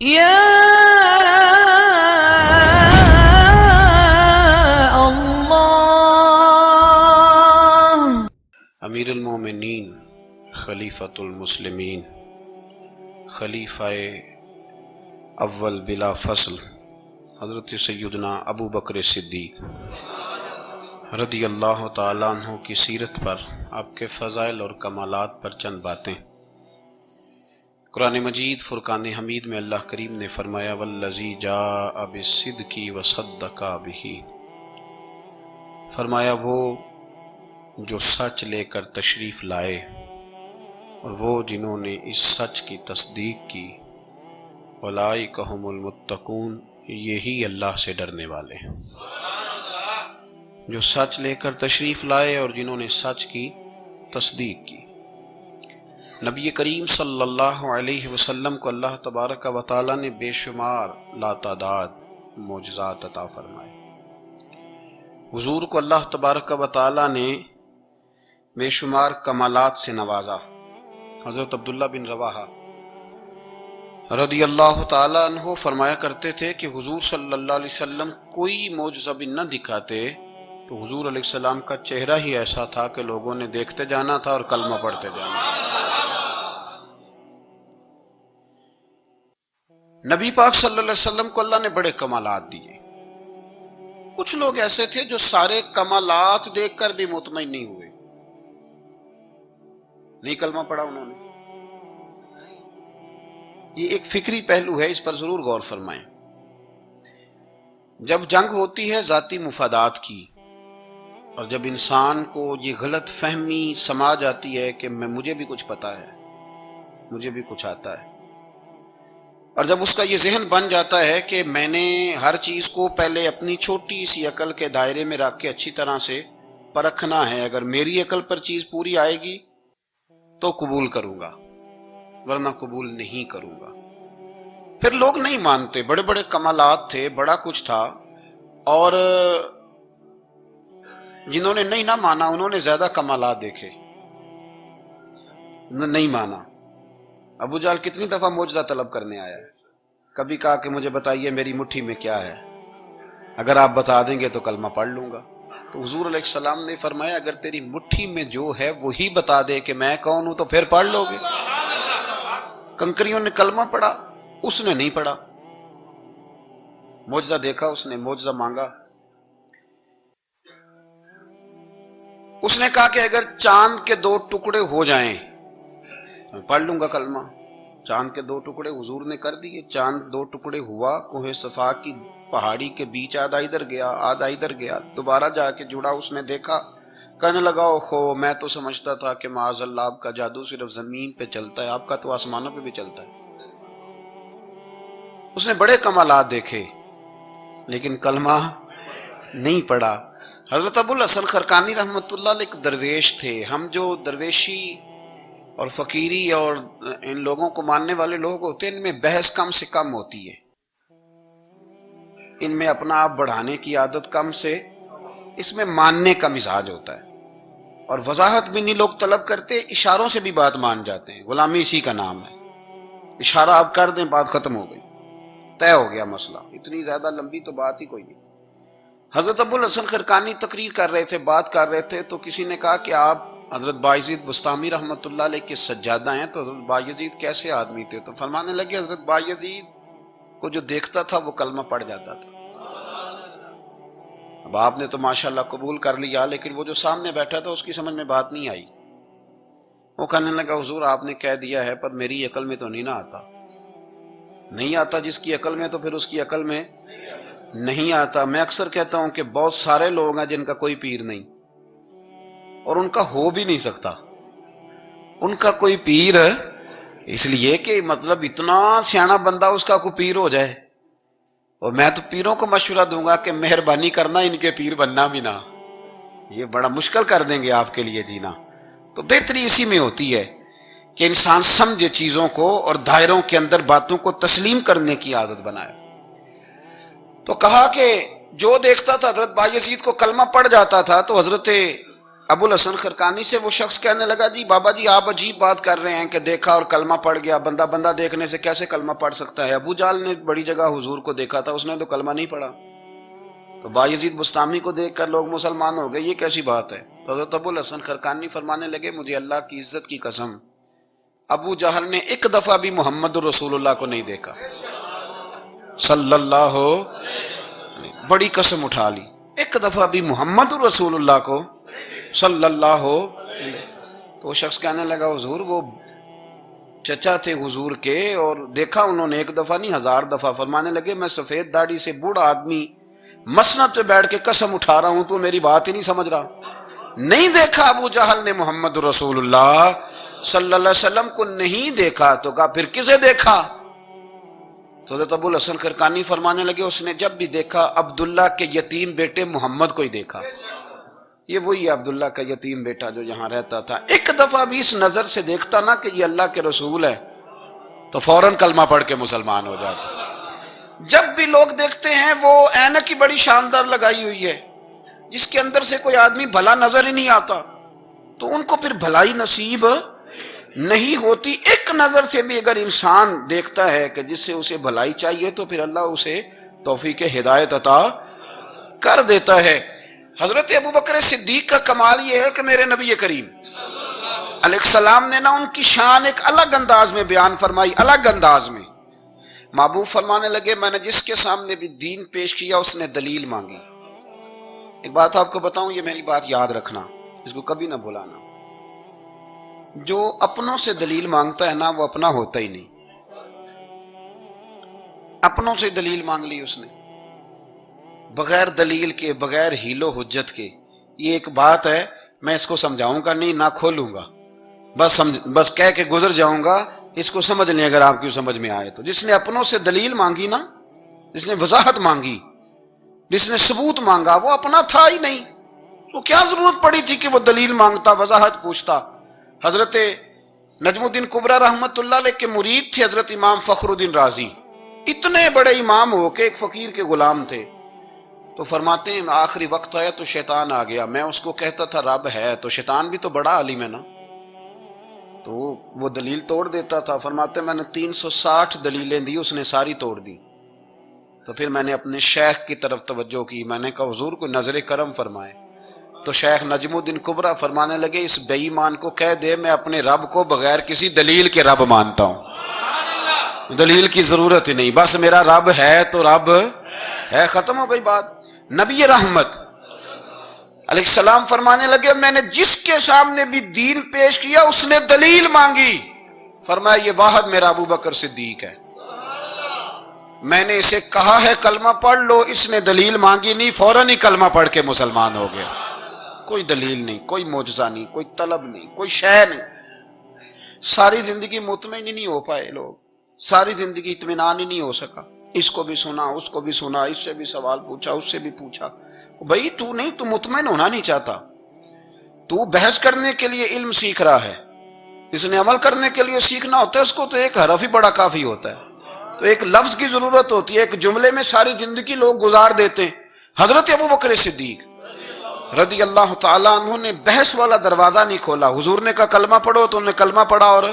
یا اللہ۔ امیر المومنین، خلیفۃ المسلمین، خلیفہ اول بلا فصل حضرت سیدنا ابو بکر صدیق رضی اللہ تعالیٰ عنہ کی سیرت پر، آپ کے فضائل اور کمالات پر چند باتیں۔ قرآن مجید فرقان حمید میں اللہ کریم نے فرمایا والذی جاء بالصدق وصدق بہ، فرمایا وہ جو سچ لے کر تشریف لائے اور وہ جنہوں نے اس سچ کی تصدیق کی، اولئک ھم المتقون، یہی اللہ سے ڈرنے والے ہیں۔ جو سچ لے کر تشریف لائے اور جنہوں نے سچ کی تصدیق کی۔ نبی کریم صلی اللہ علیہ وسلم کو اللہ تبارک و تعالی نے بے شمار لاتعداد معجزات عطا فرمائے۔ حضور کو اللہ تبارک و تعالی نے بے شمار کمالات سے نوازا۔ حضرت عبداللہ بن رواحہ رضی اللہ تعالی عنہ فرمایا کرتے تھے کہ حضور صلی اللہ علیہ وسلم کوئی معجزہ بھی نہ دکھاتے تو حضور علیہ السلام کا چہرہ ہی ایسا تھا کہ لوگوں نے دیکھتے جانا تھا اور کلمہ پڑھتے جانا تھا۔ نبی پاک صلی اللہ علیہ وسلم کو اللہ نے بڑے کمالات دیے۔ کچھ لوگ ایسے تھے جو سارے کمالات دیکھ کر بھی مطمئن نہیں ہوئے، نہیں کلمہ پڑھا انہوں نے۔ یہ ایک فکری پہلو ہے، اس پر ضرور غور فرمائیں۔ جب جنگ ہوتی ہے ذاتی مفادات کی، اور جب انسان کو یہ غلط فہمی سما جاتی ہے کہ مجھے بھی کچھ پتا ہے، مجھے بھی کچھ آتا ہے، اور جب اس کا یہ ذہن بن جاتا ہے کہ میں نے ہر چیز کو پہلے اپنی چھوٹی سی عقل کے دائرے میں رکھ کے اچھی طرح سے پرکھنا ہے، اگر میری عقل پر چیز پوری آئے گی تو قبول کروں گا ورنہ قبول نہیں کروں گا۔ پھر لوگ نہیں مانتے، بڑے بڑے کمالات تھے، بڑا کچھ تھا، اور جنہوں نے نہیں نہ مانا انہوں نے زیادہ کمالات دیکھے، نہیں مانا۔ ابو جہل کتنی دفعہ معجزہ طلب کرنے آیا ہے، کبھی کہا کہ مجھے بتائیے میری مٹھی میں کیا ہے، اگر آپ بتا دیں گے تو کلمہ پڑھ لوں گا۔ تو حضور علیہ السلام نے فرمایا اگر تیری مٹھی میں جو ہے وہی بتا دے کہ میں کون ہوں تو پھر پڑھ لو گے۔ کنکریوں نے کلمہ پڑھا، اس نے نہیں پڑھا۔ معجزہ دیکھا، اس نے معجزہ مانگا، اس نے کہا کہ اگر چاند کے 2 ٹکڑے ہو جائیں میں پڑھ لوں گا کلمہ۔ چاند کے 2 ٹکڑے حضور نے کر دیے، چاند 2 ٹکڑے ہوا، کوہ صفا کی پہاڑی کے بیچ آدھا ادھر گیا آدھا ادھر گیا، دوبارہ جا کے جڑا، اس نے دیکھا، کہنے لگا اوہو میں تو سمجھتا تھا کہ معاذ اللہ آپ کا جادو صرف زمین پہ چلتا ہے، آپ کا تو آسمانوں پہ بھی چلتا ہے۔ اس نے بڑے کمالات دیکھے لیکن کلمہ نہیں پڑھا۔ حضرت ابو الحسن خرقانی رحمۃ اللہ علیہ ایک درویش تھے۔ ہم جو درویشی اور فقیری اور ان لوگوں کو ماننے والے لوگ ہوتے ہیں، ان میں بحث کم سے کم ہوتی ہے، ان میں اپنا آپ بڑھانے کی عادت کم سے، اس میں ماننے کا مزاج ہوتا ہے، اور وضاحت بھی نہیں لوگ طلب کرتے، اشاروں سے بھی بات مان جاتے ہیں، غلامی اسی کا نام ہے، اشارہ آپ کر دیں بات ختم ہو گئی، طے ہو گیا مسئلہ، اتنی زیادہ لمبی تو بات ہی کوئی نہیں۔ حضرت ابو الحسن خرقانی تقریر کر رہے تھے، بات کر رہے تھے، تو کسی نے کہا کہ آپ حضرت بایزید بستامی رحمۃ اللہ علیہ کے سجادہ ہیں، تو حضرت بایزید کیسے آدمی تھے؟ تو فرمانے لگے حضرت بایزید کو جو دیکھتا تھا وہ کلمہ پڑھ جاتا تھا۔ اب آپ نے تو ماشاءاللہ قبول کر لیا، لیکن وہ جو سامنے بیٹھا تھا اس کی سمجھ میں بات نہیں آئی۔ وہ کہنے لگا حضور آپ نے کہہ دیا ہے پر میری عقل میں تو نہیں نہ آتا۔ نہیں آتا جس کی عقل میں تو پھر اس کی عقل میں نہیں آتا۔ میں اکثر کہتا ہوں کہ بہت سارے لوگ ہیں جن کا کوئی پیر نہیں، اور ان کا ہو بھی نہیں سکتا، ان کا کوئی پیر، اس لیے کہ مطلب اتنا سیاںا بندہ اس کا کوئی پیر ہو جائے۔ اور میں تو پیروں کو مشورہ دوں گا کہ مہربانی کرنا ان کے پیر بننا بھی نہ، یہ بڑا مشکل کر دیں گے آپ کے لیے جینا۔ تو بہتری اسی میں ہوتی ہے کہ انسان سمجھے چیزوں کو اور دائروں کے اندر باتوں کو تسلیم کرنے کی عادت بنائے۔ تو کہا کہ جو دیکھتا تھا حضرت بایزید کو کلمہ پڑھ جاتا تھا، تو حضرت ابو الحسن خرقانی سے وہ شخص کہنے لگا جی بابا جی آپ عجیب بات کر رہے ہیں کہ دیکھا اور کلمہ پڑھ گیا، بندہ دیکھنے سے کیسے کلمہ پڑھ سکتا ہے؟ ابو جہل نے بڑی جگہ حضور کو دیکھا تھا، اس نے تو کلمہ نہیں پڑھا، تو بایزید بستامی کو دیکھ کر لوگ مسلمان ہو گئے، یہ کیسی بات ہے؟ تو حضرت ابو الحسن خرقانی فرمانے لگے مجھے اللہ کی عزت کی قسم ابو جہل نے ایک دفعہ بھی محمد رسول اللہ کو نہیں دیکھا صلی اللہ، بڑی قسم اٹھا لی، ایک دفعہ بھی محمد رسول اللہ کو صلی اللہ. تو وہ شخص کہنے لگا حضور وہ چچا تھے حضور کے اور دیکھا انہوں نے ایک دفعہ نہیں 1000 دفعہ. فرمانے لگے میں سفید داڑھی سے بوڑھا آدمی مسند پہ بیٹھ کے قسم اٹھا رہا ہوں تو میری بات ہی نہیں سمجھ رہا. نہیں دیکھا ابو جہل نے محمد رسول اللہ صلی اللہ علیہ وسلم کو نہیں دیکھا، تو کہا پھر کسے دیکھا؟ تو حضرت ابو الحسن خرقانی فرمانے لگے اس نے جب بھی دیکھا عبداللہ کے یتیم بیٹے محمد کو ہی دیکھا. یہ وہی عبداللہ کا یتیم بیٹا جو یہاں رہتا تھا، ایک دفعہ بھی اس نظر سے دیکھتا نا کہ یہ اللہ کے رسول ہے تو فوراً کلمہ پڑھ کے مسلمان ہو جاتا. جب بھی لوگ دیکھتے ہیں وہ اینک کی بڑی شاندار لگائی ہوئی ہے جس کے اندر سے کوئی آدمی بھلا نظر ہی نہیں آتا، تو ان کو پھر بھلائی نصیب نہیں ہوتی. ایک نظر سے بھی اگر انسان دیکھتا ہے کہ جس سے اسے بھلائی چاہیے تو پھر اللہ اسے توفیق ہدایت عطا کر دیتا ہے. حضرت ابوبکر صدیق کا کمال یہ ہے کہ میرے نبی کریم علیہ السلام نے نا ان کی شان ایک الگ انداز میں بیان فرمائی، الگ انداز میں. محبوب فرمانے لگے میں نے جس کے سامنے بھی دین پیش کیا اس نے دلیل مانگی. ایک بات آپ کو بتاؤں، یہ میری بات یاد رکھنا، اس کو کبھی نہ بھلانا. جو اپنوں سے دلیل مانگتا ہے نا وہ اپنا ہوتا ہی نہیں. اپنوں سے دلیل مانگ لی اس نے بغیر دلیل کے، بغیر حیل و حجت کے. یہ ایک بات ہے، میں اس کو سمجھاؤں گا نہیں، نہ کھولوں گا، بس کہہ کے گزر جاؤں گا. اس کو سمجھ لیں اگر آپ کی سمجھ میں آئے تو. جس نے اپنوں سے دلیل مانگی نا، جس نے وضاحت مانگی، جس نے ثبوت مانگا، وہ اپنا تھا ہی نہیں. تو کیا ضرورت پڑی تھی کہ وہ دلیل مانگتا، وضاحت پوچھتا؟ حضرت نجم الدین کبریٰ رحمت اللہ علیہ کے مرید تھے حضرت امام فخر الدین رازی. اتنے بڑے امام ہو کے ایک فقیر کے غلام تھے. تو فرماتے ہیں آخری وقت آیا تو شیطان آ گیا. میں اس کو کہتا تھا رب ہے، تو شیطان بھی تو بڑا عالم ہے نا، تو وہ دلیل توڑ دیتا تھا. فرماتے ہیں میں نے 360 دلیلیں دی، اس نے ساری توڑ دی. تو پھر میں نے اپنے شیخ کی طرف توجہ کی، میں نے کہا حضور کو نظر کرم فرمائے. تو شیخ نجم الدین کبریٰ فرمانے لگے اس بے ایمان کو کہہ دے میں اپنے رب کو بغیر کسی دلیل کے رب مانتا ہوں، دلیل کی ضرورت ہی نہیں، بس میرا رب ہے تو رب ہے، ختم ہو گئی بات. نبی رحمت علیہ السلام فرمانے لگے میں نے جس کے سامنے بھی دین پیش کیا اس نے دلیل مانگی. فرمایا یہ واحد میرا ابو بکر صدیق ہے. میں نے اسے کہا ہے کلمہ پڑھ لو، اس نے دلیل مانگی نہیں، فوراً ہی کلمہ پڑھ کے مسلمان ہو گیا. کوئی دلیل نہیں، کوئی معجزہ نہیں، کوئی طلب نہیں، کوئی شے نہیں. ساری زندگی مطمئن ہی نہیں ہو پائے لوگ، ساری زندگی اطمینان ہی نہیں ہو سکا. اس کو بھی سنا، اس کو بھی سنا، اس سے بھی سوال پوچھا، اس سے بھی پوچھا. بھائی تو نہیں، تو مطمئن ہونا نہیں چاہتا. تو بحث کرنے کے لیے علم سیکھ رہا ہے، اس نے عمل کرنے کے لیے سیکھنا ہوتا ہے. اس کو تو ایک حرف ہی بڑا کافی ہوتا ہے، تو ایک لفظ کی ضرورت ہوتی ہے. ایک جملے میں ساری زندگی لوگ گزار دیتے ہیں. حضرت ابوبکر صدیق رضی اللہ تعالیٰ عنہ نے بحث والا دروازہ نہیں کھولا. حضور نے کہا کلمہ پڑھو تو انہوں نے کلمہ پڑھا اور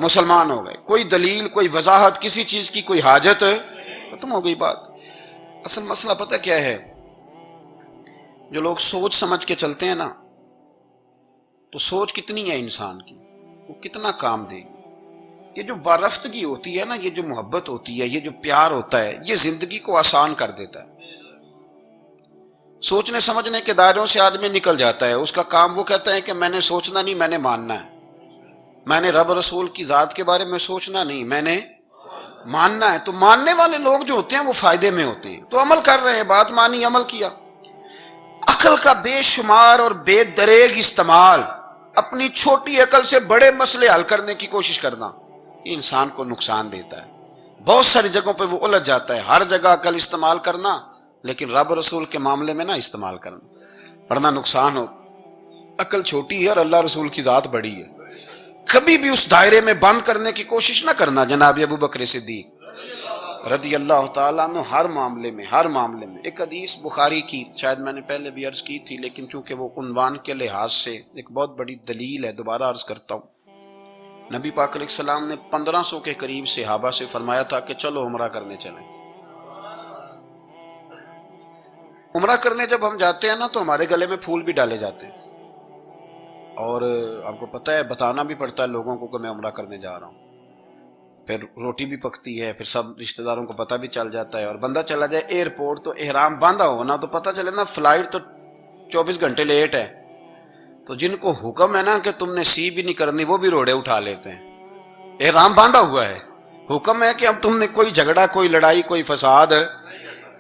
مسلمان ہو گئے. کوئی دلیل، کوئی وضاحت، کسی چیز کی کوئی حاجت، ختم ہو گئی بات. اصل مسئلہ پتہ کیا ہے؟ جو لوگ سوچ سمجھ کے چلتے ہیں نا، تو سوچ کتنی ہے انسان کی، وہ کتنا کام دے گی. یہ جو وارفتگی ہوتی ہے نا، یہ جو محبت ہوتی ہے، یہ جو پیار ہوتا ہے، یہ زندگی کو آسان کر دیتا ہے. سوچنے سمجھنے کے دائروں سے آدمی نکل جاتا ہے. اس کا کام وہ کہتا ہے کہ میں نے سوچنا نہیں، میں نے ماننا ہے. میں نے رب رسول کی ذات کے بارے میں سوچنا نہیں، میں نے ماننا ہے. تو ماننے والے لوگ جو ہوتے ہیں وہ فائدے میں ہوتے ہیں. تو عمل کر رہے ہیں، بات مانی، عمل کیا. عقل کا بے شمار اور بے دریغ استعمال، اپنی چھوٹی عقل سے بڑے مسئلے حل کرنے کی کوشش کرنا، یہ انسان کو نقصان دیتا ہے. بہت ساری جگہوں پہ وہ الجھ جاتا ہے. ہر جگہ عقل استعمال کرنا، لیکن رب رسول کے معاملے میں نہ استعمال کرنا، ورنہ نقصان ہو. عقل چھوٹی ہے اور اللہ رسول کی ذات بڑی ہے. کبھی بھی اس دائرے میں بند کرنے کی کوشش نہ کرنا. جناب ابو بکر صدیق رضی اللہ تعالیٰ عنہ ہر معاملے میں ایک حدیث بخاری کی، شاید میں نے پہلے بھی عرض کی تھی، لیکن چونکہ وہ عنوان کے لحاظ سے ایک بہت بڑی دلیل ہے، دوبارہ عرض کرتا ہوں۔ نبی پاک علیہ السلام نے 1500 کے قریب صحابہ سے فرمایا تھا کہ چلو عمرہ کرنے چلیں۔ عمرہ کرنے جب ہم جاتے ہیں نا تو ہمارے گلے میں پھول بھی ڈالے جاتے ہیں، اور آپ کو پتہ ہے بتانا بھی پڑتا ہے لوگوں کو کہ میں عمرہ کرنے جا رہا ہوں، پھر روٹی بھی پکتی ہے، پھر سب رشتہ داروں کو پتہ بھی چل جاتا ہے، اور بندہ چلا جائے ایئرپورٹ تو احرام باندھا ہو نا تو پتہ چلے نا فلائٹ تو 24 گھنٹے لیٹ ہے، تو جن کو حکم ہے نا کہ تم نے سی بھی نہیں کرنی وہ بھی روڑے اٹھا لیتے ہیں۔ احرام باندھا ہوا ہے، حکم ہے کہ اب تم نے کوئی جھگڑا، کوئی لڑائی، کوئی فساد ہے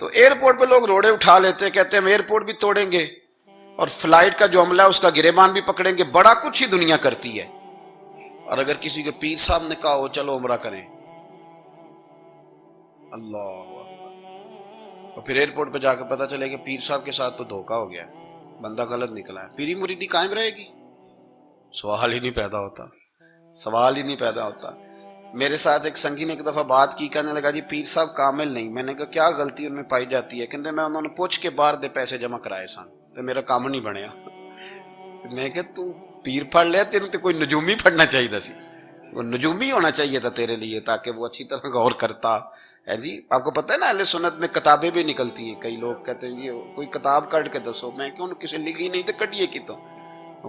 تو ایئرپورٹ پہ لوگ روڑے اٹھا لیتے ہیں، کہتے ہیں ہم ایئرپورٹ بھی توڑیں گے اور فلائٹ کا جو عملہ ہے اس کا گریبان بھی پکڑیں گے، بڑا کچھ ہی دنیا کرتی ہے۔ اور اگر کسی کے پیر صاحب نے کہا ہو چلو عمرہ کریں، اللہ، اور پھر ایئرپورٹ پہ جا کے پتہ چلے کہ پیر صاحب کے ساتھ تو دھوکہ ہو گیا، بندہ غلط نکلا ہے، پیری مریدی قائم رہے گی؟ سوال ہی نہیں پیدا ہوتا۔ میرے ساتھ ایک سنگی نے ایک دفعہ بات کی، کہنے لگا جی پیر صاحب کامل نہیں۔ میں نے کہا کیا غلطی ان میں پائی جاتی ہے؟ کہتے میں انہوں نے پوچھ کے باہر دے پیسے جمع کرائے سن تو میرا کام نہیں بنیا۔ میں کہ تو پیر پڑھ لیا، تیرے تو کوئی نجومی پڑھنا چاہیے سی، وہ نجومی ہونا چاہیے تھا تیرے لیے، تاکہ وہ اچھی طرح غور کرتا ہے۔ جی آپ کو پتہ ہے نا اہل سنت میں کتابیں بھی نکلتی ہیں، کئی لوگ کہتے ہیں یہ کوئی کتاب کٹ کے دسو، میں کیوں کسی لکھی نہیں تو کٹیے کی تو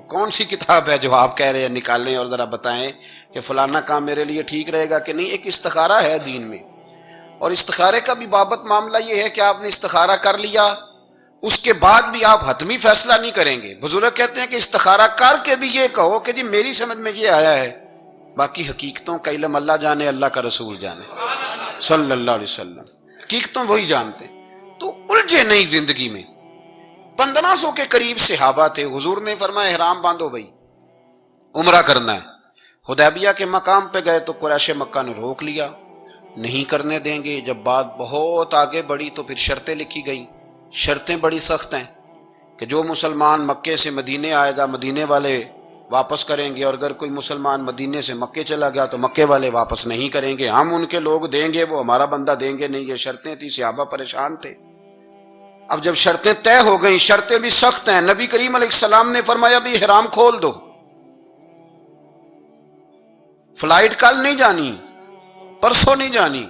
کون سی کتاب ہے جو آپ کہہ رہے ہیں نکالیں اور ذرا بتائیں کہ فلانا کام میرے لیے ٹھیک رہے گا کہ نہیں۔ ایک استخارہ ہے دین میں، اور استخارے کا بھی بابت معاملہ یہ ہے کہ آپ نے استخارہ کر لیا، اس کے بعد بھی آپ حتمی فیصلہ نہیں کریں گے۔ بزرگ کہتے ہیں کہ استخارہ کر کے بھی یہ کہو کہ جی میری سمجھ میں یہ آیا ہے، باقی حقیقتوں کا علم اللہ جانے، اللہ کا رسول جانے صلی اللہ علیہ وسلم، حقیقتوں وہی جانتے۔ تو الجھے نہیں زندگی میں۔ 1500 کے قریب صحابہ تھے، حضور نے فرمایا احرام باندھو بھائی، عمرہ کرنا ہے۔ حدیبیہ کے مقام پہ گئے تو قریش مکہ نے روک لیا، نہیں کرنے دیں گے۔ جب بات بہت آگے بڑھی تو پھر شرطیں لکھی گئیں، شرطیں بڑی سخت ہیں کہ جو مسلمان مکے سے مدینے آئے گا مدینے والے واپس کریں گے، اور اگر کوئی مسلمان مدینے سے مکے چلا گیا تو مکے والے واپس نہیں کریں گے، ہم ان کے لوگ دیں گے، وہ ہمارا بندہ دیں گے نہیں۔ یہ شرطیں تھی، صحابہ پریشان تھے۔ اب جب شرطیں طے ہو گئیں، شرطیں بھی سخت ہیں، نبی کریم علیہ السلام نے فرمایا بھی احرام کھول دو، فلائٹ کل نہیں جانی، پرسوں نہیں جانی،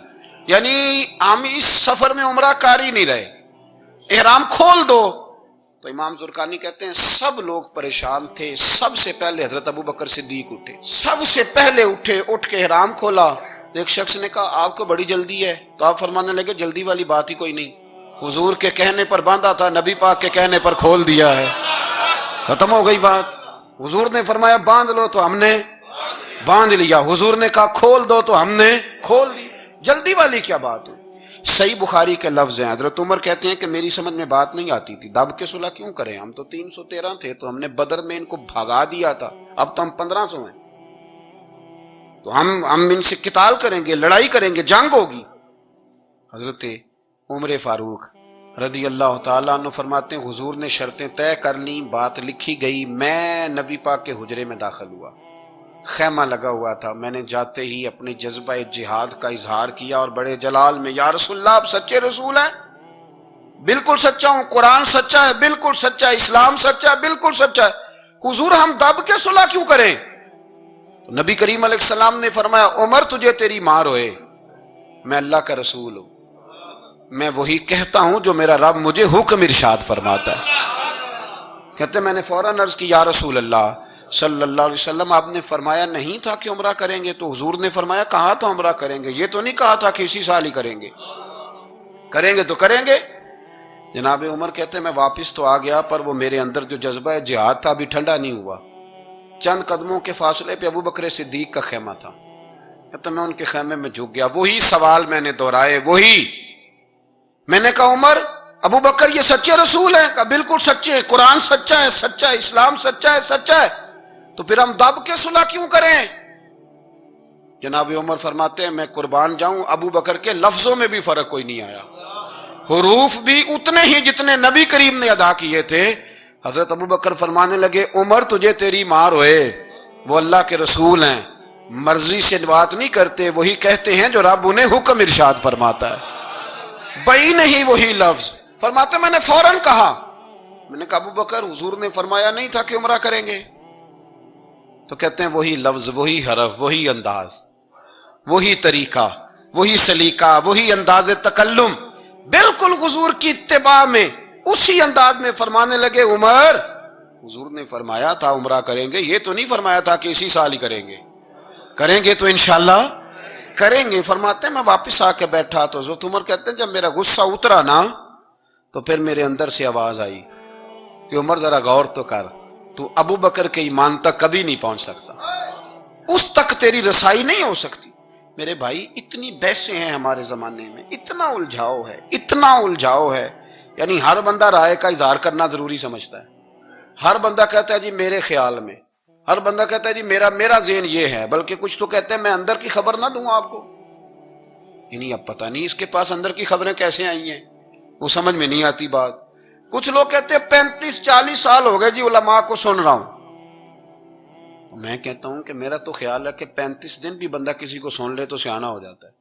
یعنی ہم اس سفر میں عمرہ کر ہی نہیں رہے، احرام کھول دو۔ تو امام زرقانی کہتے ہیں سب لوگ پریشان تھے، سب سے پہلے حضرت ابو بکر صدیق اٹھے، سب سے پہلے اٹھے، اٹھ کے احرام کھولا۔ ایک شخص نے کہا آپ کو بڑی جلدی ہے، تو آپ فرمانے لگے جلدی والی بات ہی کوئی نہیں، حضور کے کہنے پر باندھا تھا، نبی پاک کے کہنے پر کھول دیا ہے، ختم ہو گئی بات۔ حضور نے فرمایا باندھ لو تو ہم نے باندھ لیا، حضور نے کہا کھول دو تو ہم نے کھول دی، جلدی والی کیا بات ہوئی؟ صحیح بخاری کے لفظ ہیں، حضرت عمر کہتے ہیں کہ میری سمجھ میں بات نہیں آتی تھی، دب کے صلح کیوں کریں، ہم تو 313 تھے، تو ہم نے بدر میں ان کو بھگا دیا تھا، اب تو ہم 1500 ہیں، تو ہم ان سے قتال کریں گے، لڑائی کریں گے، جنگ ہوگی۔ حضرت عمر فاروق رضی اللہ تعالیٰ عنہ فرماتے ہیں حضور نے شرطیں طے کر لیں، بات لکھی گئی، میں نبی پاک کے حجرے میں داخل ہوا، خیمہ لگا ہوا تھا، میں نے جاتے ہی اپنے جذبہ جہاد کا اظہار کیا اور بڑے جلال میں یا رسول اللہ آپ سچے رسول ہیں؟ بالکل سچا ہوں، قرآن سچا ہے، بالکل سچا ہے، اسلام سچا ہے، بالکل سچا ہے، حضور ہم دب کے صلح کیوں کریں؟ تو نبی کریم علیہ السلام نے فرمایا عمر تجھے تیری ماں روئے، میں اللہ کا رسول ہوں، میں وہی کہتا ہوں جو میرا رب مجھے حکم ارشاد فرماتا ہے۔ کہتے میں نے فوراً عرض کی یا رسول اللہ صلی اللہ علیہ وسلم آپ نے فرمایا نہیں تھا کہ عمرہ کریں گے؟ تو حضور نے فرمایا کہا تو عمرہ کریں گے، یہ تو نہیں کہا تھا کہ اسی سال ہی کریں گے، کریں گے تو کریں گے۔ جناب عمر کہتے میں واپس تو آ گیا، پر وہ میرے اندر جو جذبہ جہاد تھا ابھی ٹھنڈا نہیں ہوا۔ چند قدموں کے فاصلے پہ ابو بکر صدیق کا خیمہ تھا، کہتے میں ان کے خیمے میں جھک گیا، وہی سوال میں نے دہرائے، وہی میں نے کہا عمر ابو بکر یہ سچے رسول ہیں؟ کہا بالکل سچے ہیں، قرآن سچا ہے، سچا ہے، اسلام سچا ہے، سچا ہے، تو پھر ہم دب کے صلح کیوں کریں؟ جناب عمر فرماتے ہیں میں قربان جاؤں ابو بکر کے لفظوں میں بھی فرق کوئی نہیں آیا، حروف بھی اتنے ہی جتنے نبی کریم نے ادا کیے تھے۔ حضرت ابو بکر فرمانے لگے عمر تجھے تیری ماں روئے، وہ اللہ کے رسول ہیں، مرضی سے بات نہیں کرتے، وہی کہتے ہیں جو رب انہیں حکم ارشاد فرماتا ہے، بئی نہیں وہی لفظ فرماتے میں نے فوراً کہا، میں نے کہا ابو بکر حضور نے فرمایا نہیں تھا کہ عمرہ کریں گے؟ تو کہتے ہیں وہی لفظ، وہی حرف، وہی انداز، وہی طریقہ، وہی سلیقہ، وہی انداز تکلم، بالکل حضور کی اتباع میں اسی انداز میں فرمانے لگے عمر حضور نے فرمایا تھا عمرہ کریں گے، یہ تو نہیں فرمایا تھا کہ اسی سال ہی کریں گے، کریں گے تو انشاءاللہ کریں گے۔ فرماتے ہیں میں واپس آ کے بیٹھا تو حضرت عمر کہتے ہیں جب میرا غصہ اترا نا تو پھر میرے اندر سے آواز آئی کہ عمر ذرا غور تو کر، تو ابو بکر کے ایمان تک کبھی نہیں پہنچ سکتا، اس تک تیری رسائی نہیں ہو سکتی۔ میرے بھائی اتنی بحثیں ہیں ہمارے زمانے میں، اتنا الجھاؤ ہے، اتنا الجھاؤ ہے، یعنی ہر بندہ رائے کا اظہار کرنا ضروری سمجھتا ہے، ہر بندہ کہتا ہے جی میرے خیال میں، ہر بندہ کہتا ہے جی میرا ذہن یہ ہے، بلکہ کچھ تو کہتے ہیں میں اندر کی خبر نہ دوں آپ کو، یعنی اب پتہ نہیں اس کے پاس اندر کی خبریں کیسے آئی ہیں، وہ سمجھ میں نہیں آتی بات۔ کچھ لوگ کہتے ہیں 35-40 سال ہو گئے جی علماء کو سن رہا ہوں، میں کہتا ہوں کہ میرا تو خیال ہے کہ 35 دن بھی بندہ کسی کو سن لے تو سیانا ہو جاتا ہے،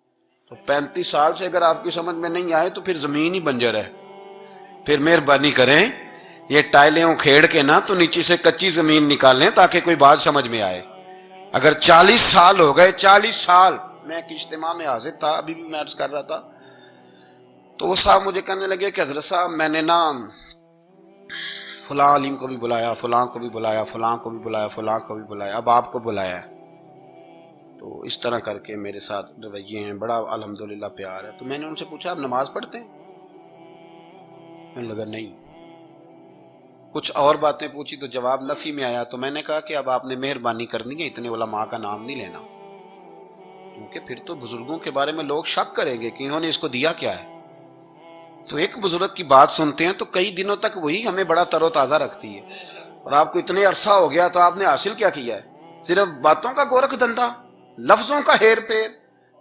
تو 35 سال سے اگر آپ کی سمجھ میں نہیں آئے تو پھر زمین ہی بنجر ہے، پھر مہربانی کریں یہ ٹائلیں کھیڑ کے نا تو نیچے سے کچی زمین نکالیں تاکہ کوئی بات سمجھ میں آئے۔ اگر 40 سال ہو گئے، 40 سال، میں ایک اجتماع میں حاضر تھا، ابھی بھی میں عرض کر رہا تھا، تو وہ صاحب مجھے کہنے لگے کہ حضرت صاحب میں نے نا فلاں عالم کو بھی بلایا، فلاں کو بھی بلایا، فلاں کو بھی بلایا، فلاں کو بھی بلایا، اب آپ کو بلایا ہے، تو اس طرح کر کے میرے ساتھ رویے ہیں، بڑا الحمدللہ پیار ہے۔ تو میں نے ان سے پوچھا آپ نماز پڑھتے ہیں؟ میں لگا نہیں، کچھ اور باتیں پوچھی تو جواب نفی میں آیا، تو میں نے کہا کہ اب آپ نے مہربانی کرنی ہے اتنے علماء کا نام نہیں لینا، کیونکہ پھر تو بزرگوں کے بارے میں لوگ شک کریں گے کہ انہوں نے اس کو دیا کیا ہے۔ تو ایک بزرگ کی بات سنتے ہیں تو کئی دنوں تک وہی ہمیں بڑا تر و تازہ رکھتی ہے، اور آپ کو اتنے عرصہ ہو گیا تو آپ نے حاصل کیا کیا ہے؟ صرف باتوں کا گورکھ دھندا، لفظوں کا ہیر پھیر،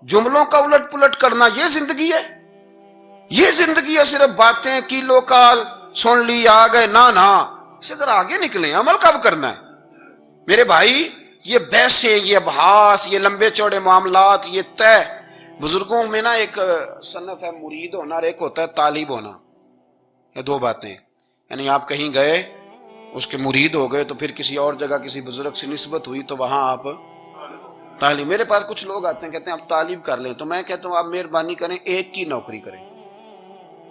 جملوں کا الٹ پلٹ کرنا، یہ زندگی ہے؟ یہ زندگی ہے صرف باتیں کیلو کال سن لی آ گئے؟ نہ، اس سے ذرا آگے نکلیں، عمل کب کرنا ہے میرے بھائی؟ یہ بحثیں، یہ ابحاث، یہ لمبے چوڑے معاملات، یہ طے، بزرگوں میں نا ایک صنف ہے مرید ہونا اور ایک ہوتا ہے طالب ہونا، یہ دو باتیں، یعنی آپ کہیں گئے اس کے مرید ہو گئے تو پھر کسی اور جگہ کسی بزرگ سے نسبت ہوئی تو وہاں آپ طالب۔ میرے پاس کچھ لوگ آتے ہیں کہتے ہیں آپ طالب کر لیں، تو میں کہتا ہوں آپ مہربانی کریں ایک کی نوکری کریں،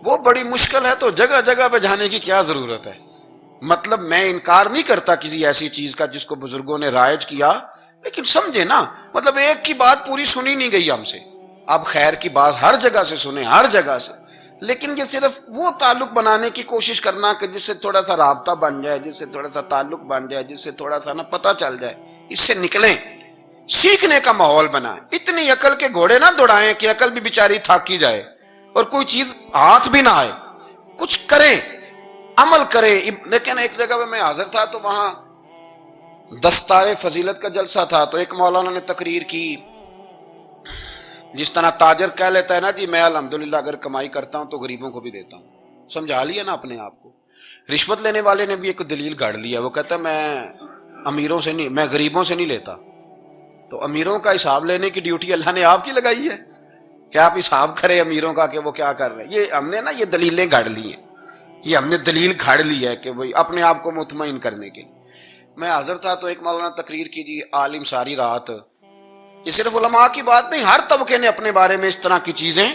وہ بڑی مشکل ہے، تو جگہ جگہ پہ جانے کی کیا ضرورت ہے؟ مطلب میں انکار نہیں کرتا کسی ایسی چیز کا جس کو بزرگوں نے رائج کیا، لیکن سمجھے نا، مطلب ایک کی بات پوری سنی نہیں گئی ہم سے، آپ خیر کی بات ہر جگہ سے سنیں، ہر جگہ سے، لیکن یہ صرف وہ تعلق بنانے کی کوشش کرنا کہ جس سے تھوڑا سا رابطہ بن جائے، جس سے تھوڑا سا تعلق بن جائے، جس سے تھوڑا سا نا پتہ چل جائے، اس سے نکلیں، سیکھنے کا ماحول بنائیں، اتنی عقل کے گھوڑے نہ دوڑائیں کہ عقل بھی بیچاری تھاکی جائے اور کوئی چیز ہاتھ بھی نہ آئے، کچھ کریں، عمل کریں۔ لیکن ایک جگہ پہ میں حاضر تھا تو وہاں دستار فضیلت کا جلسہ تھا، تو ایک مولانا نے تقریر کی، جس طرح تاجر کہہ لیتا ہے نا جی میں الحمدللہ اگر کمائی کرتا ہوں تو غریبوں کو بھی دیتا ہوں، سمجھا لیا نا اپنے آپ کو۔ رشوت لینے والے نے بھی ایک دلیل گاڑ لیا، وہ کہتا ہے میں امیروں سے نہیں، میں غریبوں سے نہیں لیتا، تو امیروں کا حساب لینے کی ڈیوٹی اللہ نے آپ کی لگائی ہے کہ آپ حساب کریں امیروں کا کہ وہ کیا کر رہے ہیں۔ یہ ہم نے نا یہ دلیلیں گاڑ لی ہیں، یہ ہم نے دلیل گھاڑ لی ہے کہ وہی اپنے آپ کو مطمئن کرنے کے لیے۔ میں حاضر تھا تو ایک مولانا تقریر کی جی عالم ساری رات، یہ صرف علماء کی بات نہیں، ہر طبقے نے اپنے بارے میں اس طرح کی چیزیں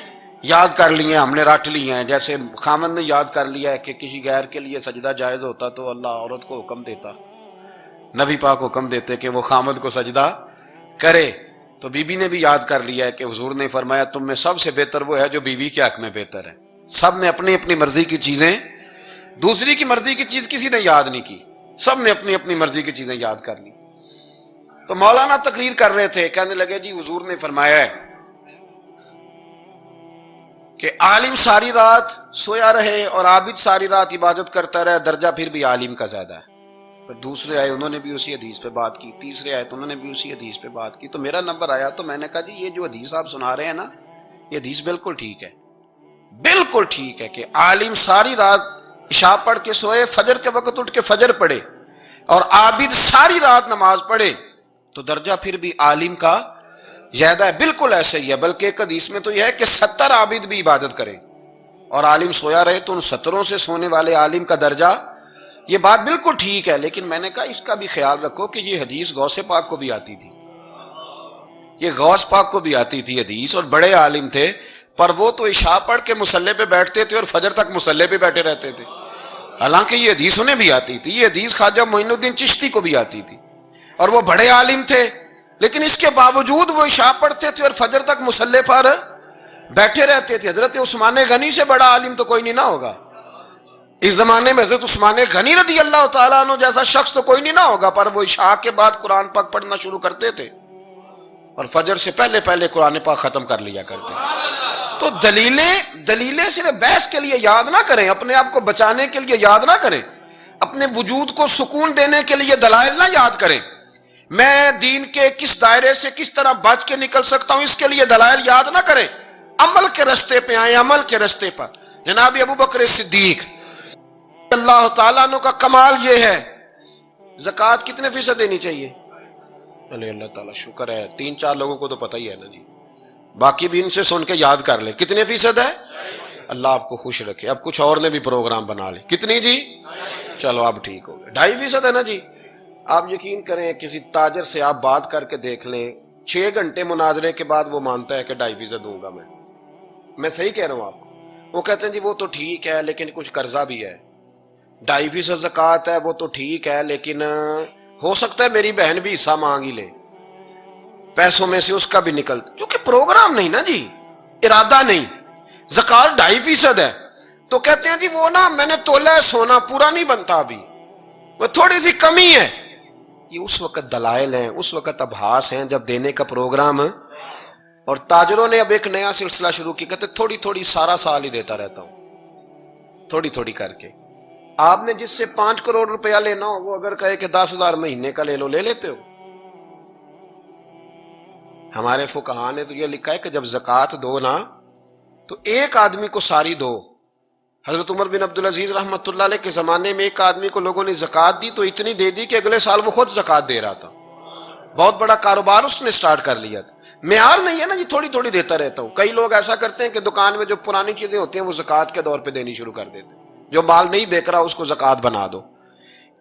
یاد کر لی ہیں، ہم نے رٹ لی ہیں، جیسے خامد نے یاد کر لیا ہے کہ کسی غیر کے لیے سجدہ جائز ہوتا تو اللہ عورت کو حکم دیتا، نبی پاک حکم دیتے کہ وہ خامد کو سجدہ کرے، تو بی بی نے بھی یاد کر لیا ہے کہ حضور نے فرمایا تم میں سب سے بہتر وہ ہے جو بیوی کے حق میں بہتر ہے۔ سب نے اپنی اپنی مرضی کی چیزیں، دوسری کی مرضی کی چیز کسی نے یاد نہیں کی، سب نے اپنی اپنی مرضی کی چیزیں یاد کر لی۔ تو مولانا تقریر کر رہے تھے، کہنے لگے جی حضور نے فرمایا ہے کہ عالم ساری رات سویا رہے اور عابد ساری رات عبادت کرتا رہے، درجہ پھر بھی عالم کا زیادہ ہے۔ پھر دوسرے آئے انہوں نے بھی اسی حدیث پہ بات کی، تیسرے آئے تو انہوں نے بھی اسی حدیث پہ بات کی، تو میرا نمبر آیا تو میں نے کہا جی یہ جو حدیث آپ سنا رہے ہیں نا، یہ حدیث بالکل ٹھیک ہے، بالکل ٹھیک ہے کہ عالم ساری رات عشاء پڑھ کے سوئے، فجر کے وقت اٹھ کے فجر پڑھے، اور عابد ساری رات نماز پڑھے، تو درجہ پھر بھی عالم کا زیادہ ہے. بالکل ایسے ہی ہے، بلکہ ایک حدیث میں تو یہ ہے کہ 70 عابد بھی عبادت کریں اور عالم سویا رہے، تو ان 70 سے سونے والے عالم کا درجہ. یہ بات بالکل ٹھیک ہے، لیکن میں نے کہا اس کا بھی خیال رکھو کہ یہ حدیث غوث پاک کو بھی آتی تھی، یہ غوث پاک کو بھی آتی تھی حدیث، اور بڑے عالم تھے، پر وہ تو عشاء پڑھ کے مصلے پہ بیٹھتے تھے اور فجر تک مصلے پہ بیٹھے رہتے تھے. حالانکہ یہ حدیث انہیں بھی آتی تھی، یہ حدیث خواجہ معین الدین چشتی کو بھی آتی تھی، اور وہ بڑے عالم تھے، لیکن اس کے باوجود وہ عشاء پڑھتے تھے اور فجر تک مصلے پر بیٹھے رہتے تھے. حضرت عثمان غنی سے بڑا عالم تو کوئی نہیں نہ ہوگا اس زمانے میں. حضرت عثمان غنی رضی اللہ تعالیٰ عنہ جیسا شخص تو کوئی نہیں نہ ہوگا، پر وہ عشاء کے بعد قرآن پاک پڑھنا شروع کرتے تھے اور فجر سے پہلے پہلے قرآن پاک ختم کر لیا کرتے. تو دلیلیں صرف بحث کے لیے یاد نہ کریں، اپنے آپ کو بچانے کے لیے یاد نہ کریں، اپنے وجود کو سکون دینے کے لیے دلائل نہ یاد کریں. میں دین کے کس دائرے سے کس طرح بچ کے نکل سکتا ہوں اس کے لیے دلائل یاد نہ کریں، عمل کے رستے پہ آئیں، عمل کے رستے پر. جناب ابو بکر صدیق اللہ تعالیٰ عنہ کا کمال یہ ہے، زکوٰۃ کتنے فیصد دینی چاہیے؟ چلے اللہ تعالیٰ شکر ہے 3-4 لوگوں کو تو پتہ ہی ہے نا جی، باقی بھی ان سے سن کے یاد کر لیں. کتنے فیصد ہے؟ اللہ آپ کو خوش رکھے. اب کچھ اور نے بھی پروگرام بنا لے. کتنی جی؟ چلو اب ٹھیک ہو گیا. 2.5% ہے نا جی. آپ یقین کریں کسی تاجر سے آپ بات کر کے دیکھ لیں، 6 گھنٹے مناظرے کے بعد وہ مانتا ہے کہ 2.5% دوں گا. میں صحیح کہہ رہا ہوں آپ کو. وہ کہتے ہیں جی وہ تو ٹھیک ہے لیکن کچھ قرضہ بھی ہے. 2.5% زکوٰۃ ہے وہ تو ٹھیک ہے لیکن ہو سکتا ہے میری بہن بھی حصہ مانگ ہی لے، پیسوں میں سے اس کا بھی نکلتا، کیونکہ پروگرام نہیں نا جی، ارادہ نہیں. زکوٰۃ 2.5% ہے تو کہتے ہیں جی وہ نا میں نے تولا ہے سونا پورا نہیں بنتا ابھی، وہ تھوڑی سی کمی ہے. یہ اس وقت دلائل ہیں، اس وقت ابحاث ہیں جب دینے کا پروگرام ہے. اور تاجروں نے اب ایک نیا سلسلہ شروع کیا، کہتے تھوڑی تھوڑی سارا سال ہی دیتا رہتا ہوں، تھوڑی تھوڑی کر کے. آپ نے جس سے 5 کروڑ روپیہ لینا ہو وہ اگر کہے کہ 10,000 مہینے کا لے لو، لے لیتے ہو. ہمارے فقہاء نے تو یہ لکھا ہے کہ جب زکوٰۃ دو نا تو ایک آدمی کو ساری دو. حضرت عمر بن عبدالعزیز رحمۃ اللہ علیہ کے زمانے میں ایک آدمی کو لوگوں نے زکوٰۃ دی تو اتنی دے دی کہ اگلے سال وہ خود زکوٰۃ دے رہا تھا. بہت بڑا کاروبار اس نے سٹارٹ کر لیا تھا. معیار نہیں ہے نا جی تھوڑی تھوڑی دیتا رہتا ہوں. کئی لوگ ایسا کرتے ہیں کہ دکان میں جو پرانی چیزیں ہوتی ہیں وہ زکوٰۃ کے دور پہ دینی شروع کر دیتے ہیں. جو مال نہیں بیک رہا اس کو زکوٰۃ بنا دو.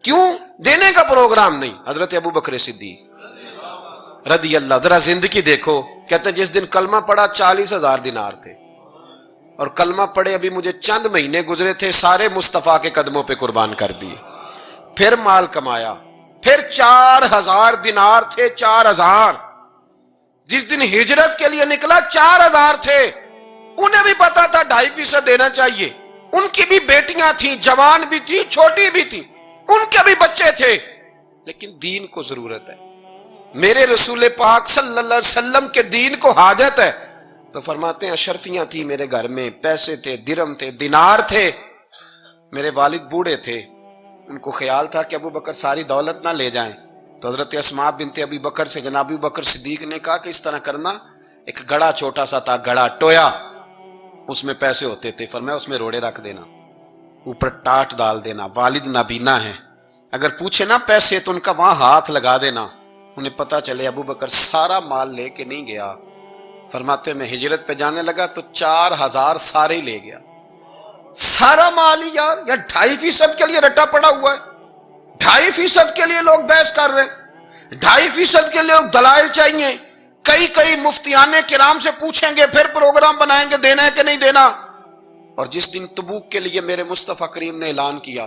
کیوں؟ دینے کا پروگرام نہیں. حضرت ابو بکر صدیق رضی اللہ، ذرا زندگی دیکھو. کہتے ہیں جس دن کلمہ پڑا 40,000 دینار تھے، اور کلمہ پڑے ابھی مجھے چند مہینے گزرے تھے، سارے مصطفیٰ کے قدموں پہ قربان کر دیے. پھر مال کمایا، پھر 4,000 دینار تھے. 4,000 جس دن ہجرت کے لیے نکلا 4,000 تھے. انہیں بھی پتا تھا 2.5% دینا چاہیے. ان کی بھی بیٹیاں تھیں، جوان بھی تھی، چھوٹی بھی تھی، ان کے بھی بچے تھے، لیکن دین کو ضرورت ہے. میرے رسول پاک صلی اللہ علیہ وسلم کے دین کو حاجت ہے. تو فرماتے ہیں اشرفیاں تھی میرے گھر میں، پیسے تھے، درم تھے، دینار تھے. میرے والد بوڑھے تھے، ان کو خیال تھا کہ ابو بکر ساری دولت نہ لے جائیں. تو حضرت اسماء بنت ابی بکر سے جناب ابو بکر صدیق نے کہا کہ اس طرح کرنا، ایک گڑا چھوٹا سا تھا، گڑا ٹویا، اس میں پیسے ہوتے تھے. فرمایا اس میں روڑے رکھ دینا، اوپر ٹاٹ ڈال دینا. والد نابینا ہے، اگر پوچھے نا پیسے تو ان کا وہاں ہاتھ لگا دینا، انہیں پتا چلے ابو بکر سارا مال لے کے نہیں گیا. فرماتے میں ہجرت پہ جانے لگا تو 4,000 سارے ہی لے گیا. سارا مال ہی یار، یا 2.5% کے لیے رٹا پڑا ہوا ہے. 2.5% کے لیے لوگ بحث کر رہے ہیں، 2.5% کے لیے لوگ دلائل چاہیے. کئی مفتیان کرام سے پوچھیں گے، پھر پروگرام بنائیں گے دینا ہے کہ نہیں دینا. اور جس دن تبوک کے لیے میرے مصطفیٰ کریم نے اعلان کیا،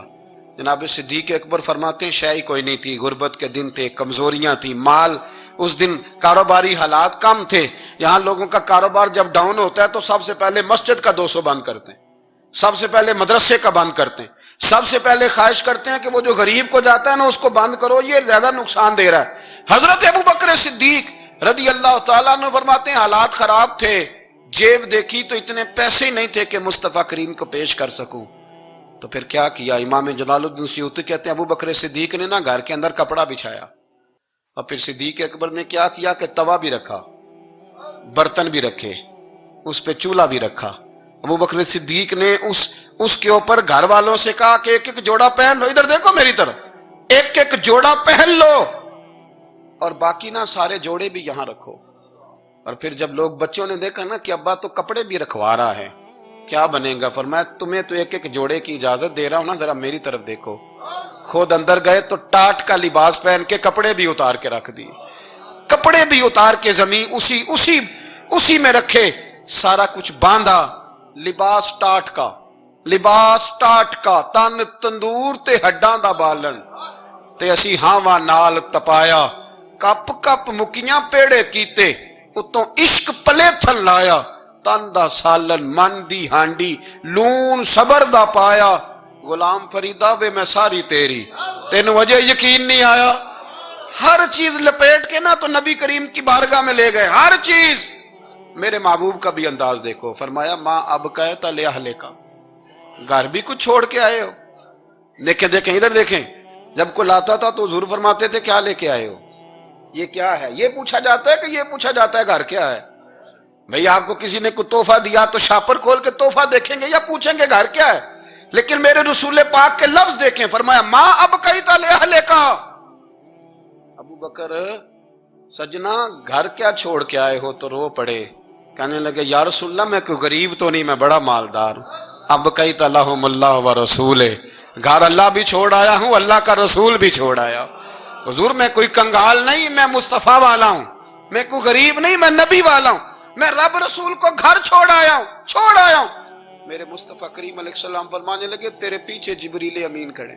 جناب صدیق اکبر فرماتے ہیں شے کوئی نہیں تھی، غربت کے دن تھے، کمزوریاں تھیں، مال اس دن کاروباری حالات کم تھے. یہاں لوگوں کا کاروبار جب ڈاؤن ہوتا ہے تو سب سے پہلے مسجد کا 200 بند کرتے ہیں، سب سے پہلے مدرسے کا بند کرتے ہیں، سب سے پہلے خواہش کرتے ہیں کہ وہ جو غریب کو جاتا ہے نا اس کو بند کرو، یہ زیادہ نقصان دے رہا ہے. حضرت ابو بکر صدیق رضی اللہ تعالیٰ عنہ فرماتے ہیں حالات خراب تھے، جیب دیکھی تو اتنے پیسے ہی نہیں تھے کہ مصطفیٰ کریم کو پیش کر سکوں. تو پھر کیا کیا؟ امام جلال الدین سیوطی کہتے ہیں ابو بکر صدیق نے نا گھر کے اندر کپڑا بچھایا، اور پھر صدیق اکبر نے کیا کیا کہ توا بھی رکھا، برتن بھی رکھے، اس پہ چولہا بھی رکھا. ابو بکر صدیق نے اس کے اوپر گھر والوں سے کہا کہ ایک ایک جوڑا پہن لو، ادھر دیکھو میری طرف، ایک ایک جوڑا پہن لو. اور باقی نا سارے جوڑے بھی یہاں رکھو. اور پھر جب لوگ بچوں نے دیکھا نا کہ ابا تو کپڑے بھی رکھوا رہا ہے, کیا بنے گا؟ فرمایا تمہیں تو ایک ایک جوڑے کی اجازت دے رہا ہوں نا, ذرا میری طرف دیکھو. خود اندر گئے تو ٹاٹ کا لباس پہن کے کپڑے بھی اتار کے رکھ دیے, کپڑے بھی اتار کے زمین اسی میں رکھے, سارا کچھ باندھا. لباس ٹاٹ کا تن تندور تے ہڈاں دا بالن تے اسی ہاواں نال تپایا. کپ کپ مکیاں پیڑے کیتے, اتوں عشق پلے تھل لایا. تن دا سالن من دی ہانڈی لون صبر دا پایا. غلام فریدا وے میں ساری تیری, تینوں وجہ یقین نہیں آیا؟ ہر چیز لپیٹ کے نا تو نبی کریم کی بارگاہ میں لے گئے, ہر چیز. میرے محبوب کا بھی انداز دیکھو, فرمایا ماں اب کہتا لے اہلے کا, گھر بھی کچھ چھوڑ کے آئے ہو. دیکھیں ادھر دیکھیں, جب کوئی لاتا تھا تو حضور فرماتے تھے کیا لے کے آئے ہو, یہ کیا ہے؟ یہ پوچھا جاتا ہے کہ یہ پوچھا جاتا ہے گھر کیا ہے؟ بھئی آپ کو کسی نے کوئی تحفہ دیا تو شاپر کھول کے تحفہ دیکھیں گے یا پوچھیں گے گھر کیا ہے؟ لیکن میرے رسول پاک کے لفظ دیکھیں, فرمایا ماں اب کہتا لے اہلے کا. ابو بکر سجنا گھر کیا چھوڑ کے آئے ہو؟ تو رو پڑے, کہنے لگے یا رسول اللہ میں کوئی غریب تو نہیں, میں بڑا مالدار ہوں. اب کہتا لہم اللہ و رسول, گھر اللہ بھی چھوڑ آیا ہوں, اللہ کا رسول بھی چھوڑ آیا. حضور میں کوئی کنگال نہیں, میں مصطفیٰ والا ہوں, میں کوئی غریب نہیں, میں نبی والا ہوں, میں رب رسول کو گھر چھوڑ آیا ہوں. میرے مصطفیٰ کریم علیہ السلام فرمانے لگے تیرے پیچھے جبریل امین کھڑے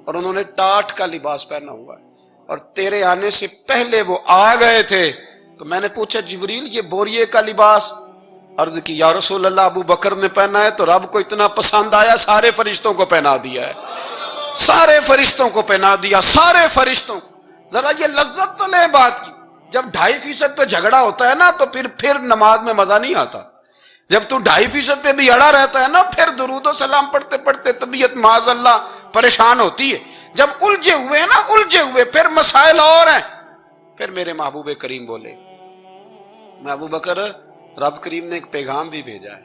اور انہوں نے ٹاٹ کا لباس پہنا ہوا ہے, اور تیرے آنے سے پہلے وہ آ گئے تھے. تو میں نے پوچھا جبریل یہ بوریے کا لباس؟ عرض کی یا رسول اللہ ابو بکر نے پہنا ہے تو رب کو اتنا پسند آیا سارے فرشتوں کو پہنا دیا ہے, سارے فرشتوں کو پہنا دیا, سارے فرشتوں. ذرا یہ لذت تو لیں بات کی, جب 2.5% پہ جھگڑا ہوتا ہے نا تو پھر نماز میں مزہ نہیں آتا. جب تو 2.5% پہ بھی اڑا رہتا ہے نا, پھر درود و سلام پڑھتے پڑھتے طبیعت معاذ اللہ پریشان ہوتی ہے. جب الجھے ہوئے پھر مسائل اور ہیں. پھر میرے محبوب کریم بولے, میں ابو بکر رب کریم نے ایک پیغام بھی بھیجا ہے.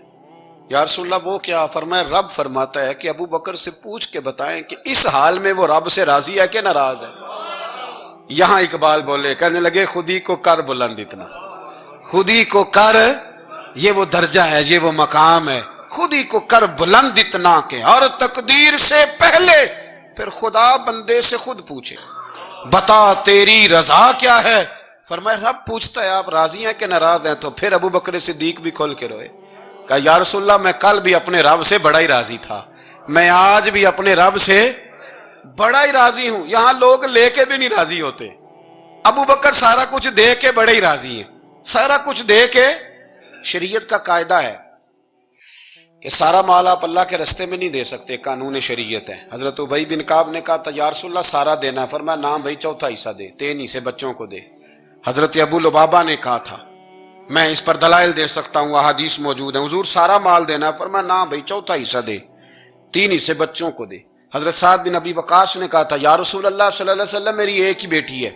یا رسول اللہ وہ کیا؟ فرمایا رب فرماتا ہے کہ ابو بکر سے پوچھ کے بتائیں کہ اس حال میں وہ رب سے راضی ہے کہ ناراض ہے. یہاں اقبال بولے, کہنے لگے خودی کو کر بلند اتنا, خودی کو کر, یہ وہ درجہ ہے, یہ وہ مقام ہے, خودی کو کر بلند اتنا کہ ہر تقدیر سے پہلے پھر خدا بندے سے خود پوچھے بتا تیری رضا کیا ہے. فرمایا رب پوچھتا ہے آپ راضی ہیں کہ ناراض ہیں. تو پھر ابو بکر صدیق بھی کھول کے روئے, کہا یا رسول اللہ میں کل بھی اپنے رب سے بڑا ہی راضی تھا, میں آج بھی اپنے رب سے بڑا ہی راضی ہوں. یہاں لوگ لے کے بھی نہیں راضی ہوتے, ابو بکر سارا کچھ دے کے بڑے ہی راضی ہیں, سارا کچھ دے کے. شریعت کا قاعدہ ہے کہ سارا مال آپ اللہ کے رستے میں نہیں دے سکتے, قانون شریعت ہے. حضرت ابی بن کعب نے کہا تھا یا رسول اللہ سارا دینا ہے. فرمایا نام بھائی چوتھا حصہ دے, 3 حصے بچوں کو دے. حضرت ابو لبابہ نے کہا تھا میں اس پر دلائل دے سکتا ہوں, احادیث موجود ہیں, حضور سارا مال دینا ہے. فرمایا نام بھائی چوتھا حصہ دے, 3 حصے بچوں کو دے. حضرت سعد بن ابی وقاص نے کہا تھا یا رسول اللہ صلی اللہ علیہ وسلم میری ایک ہی بیٹی ہے,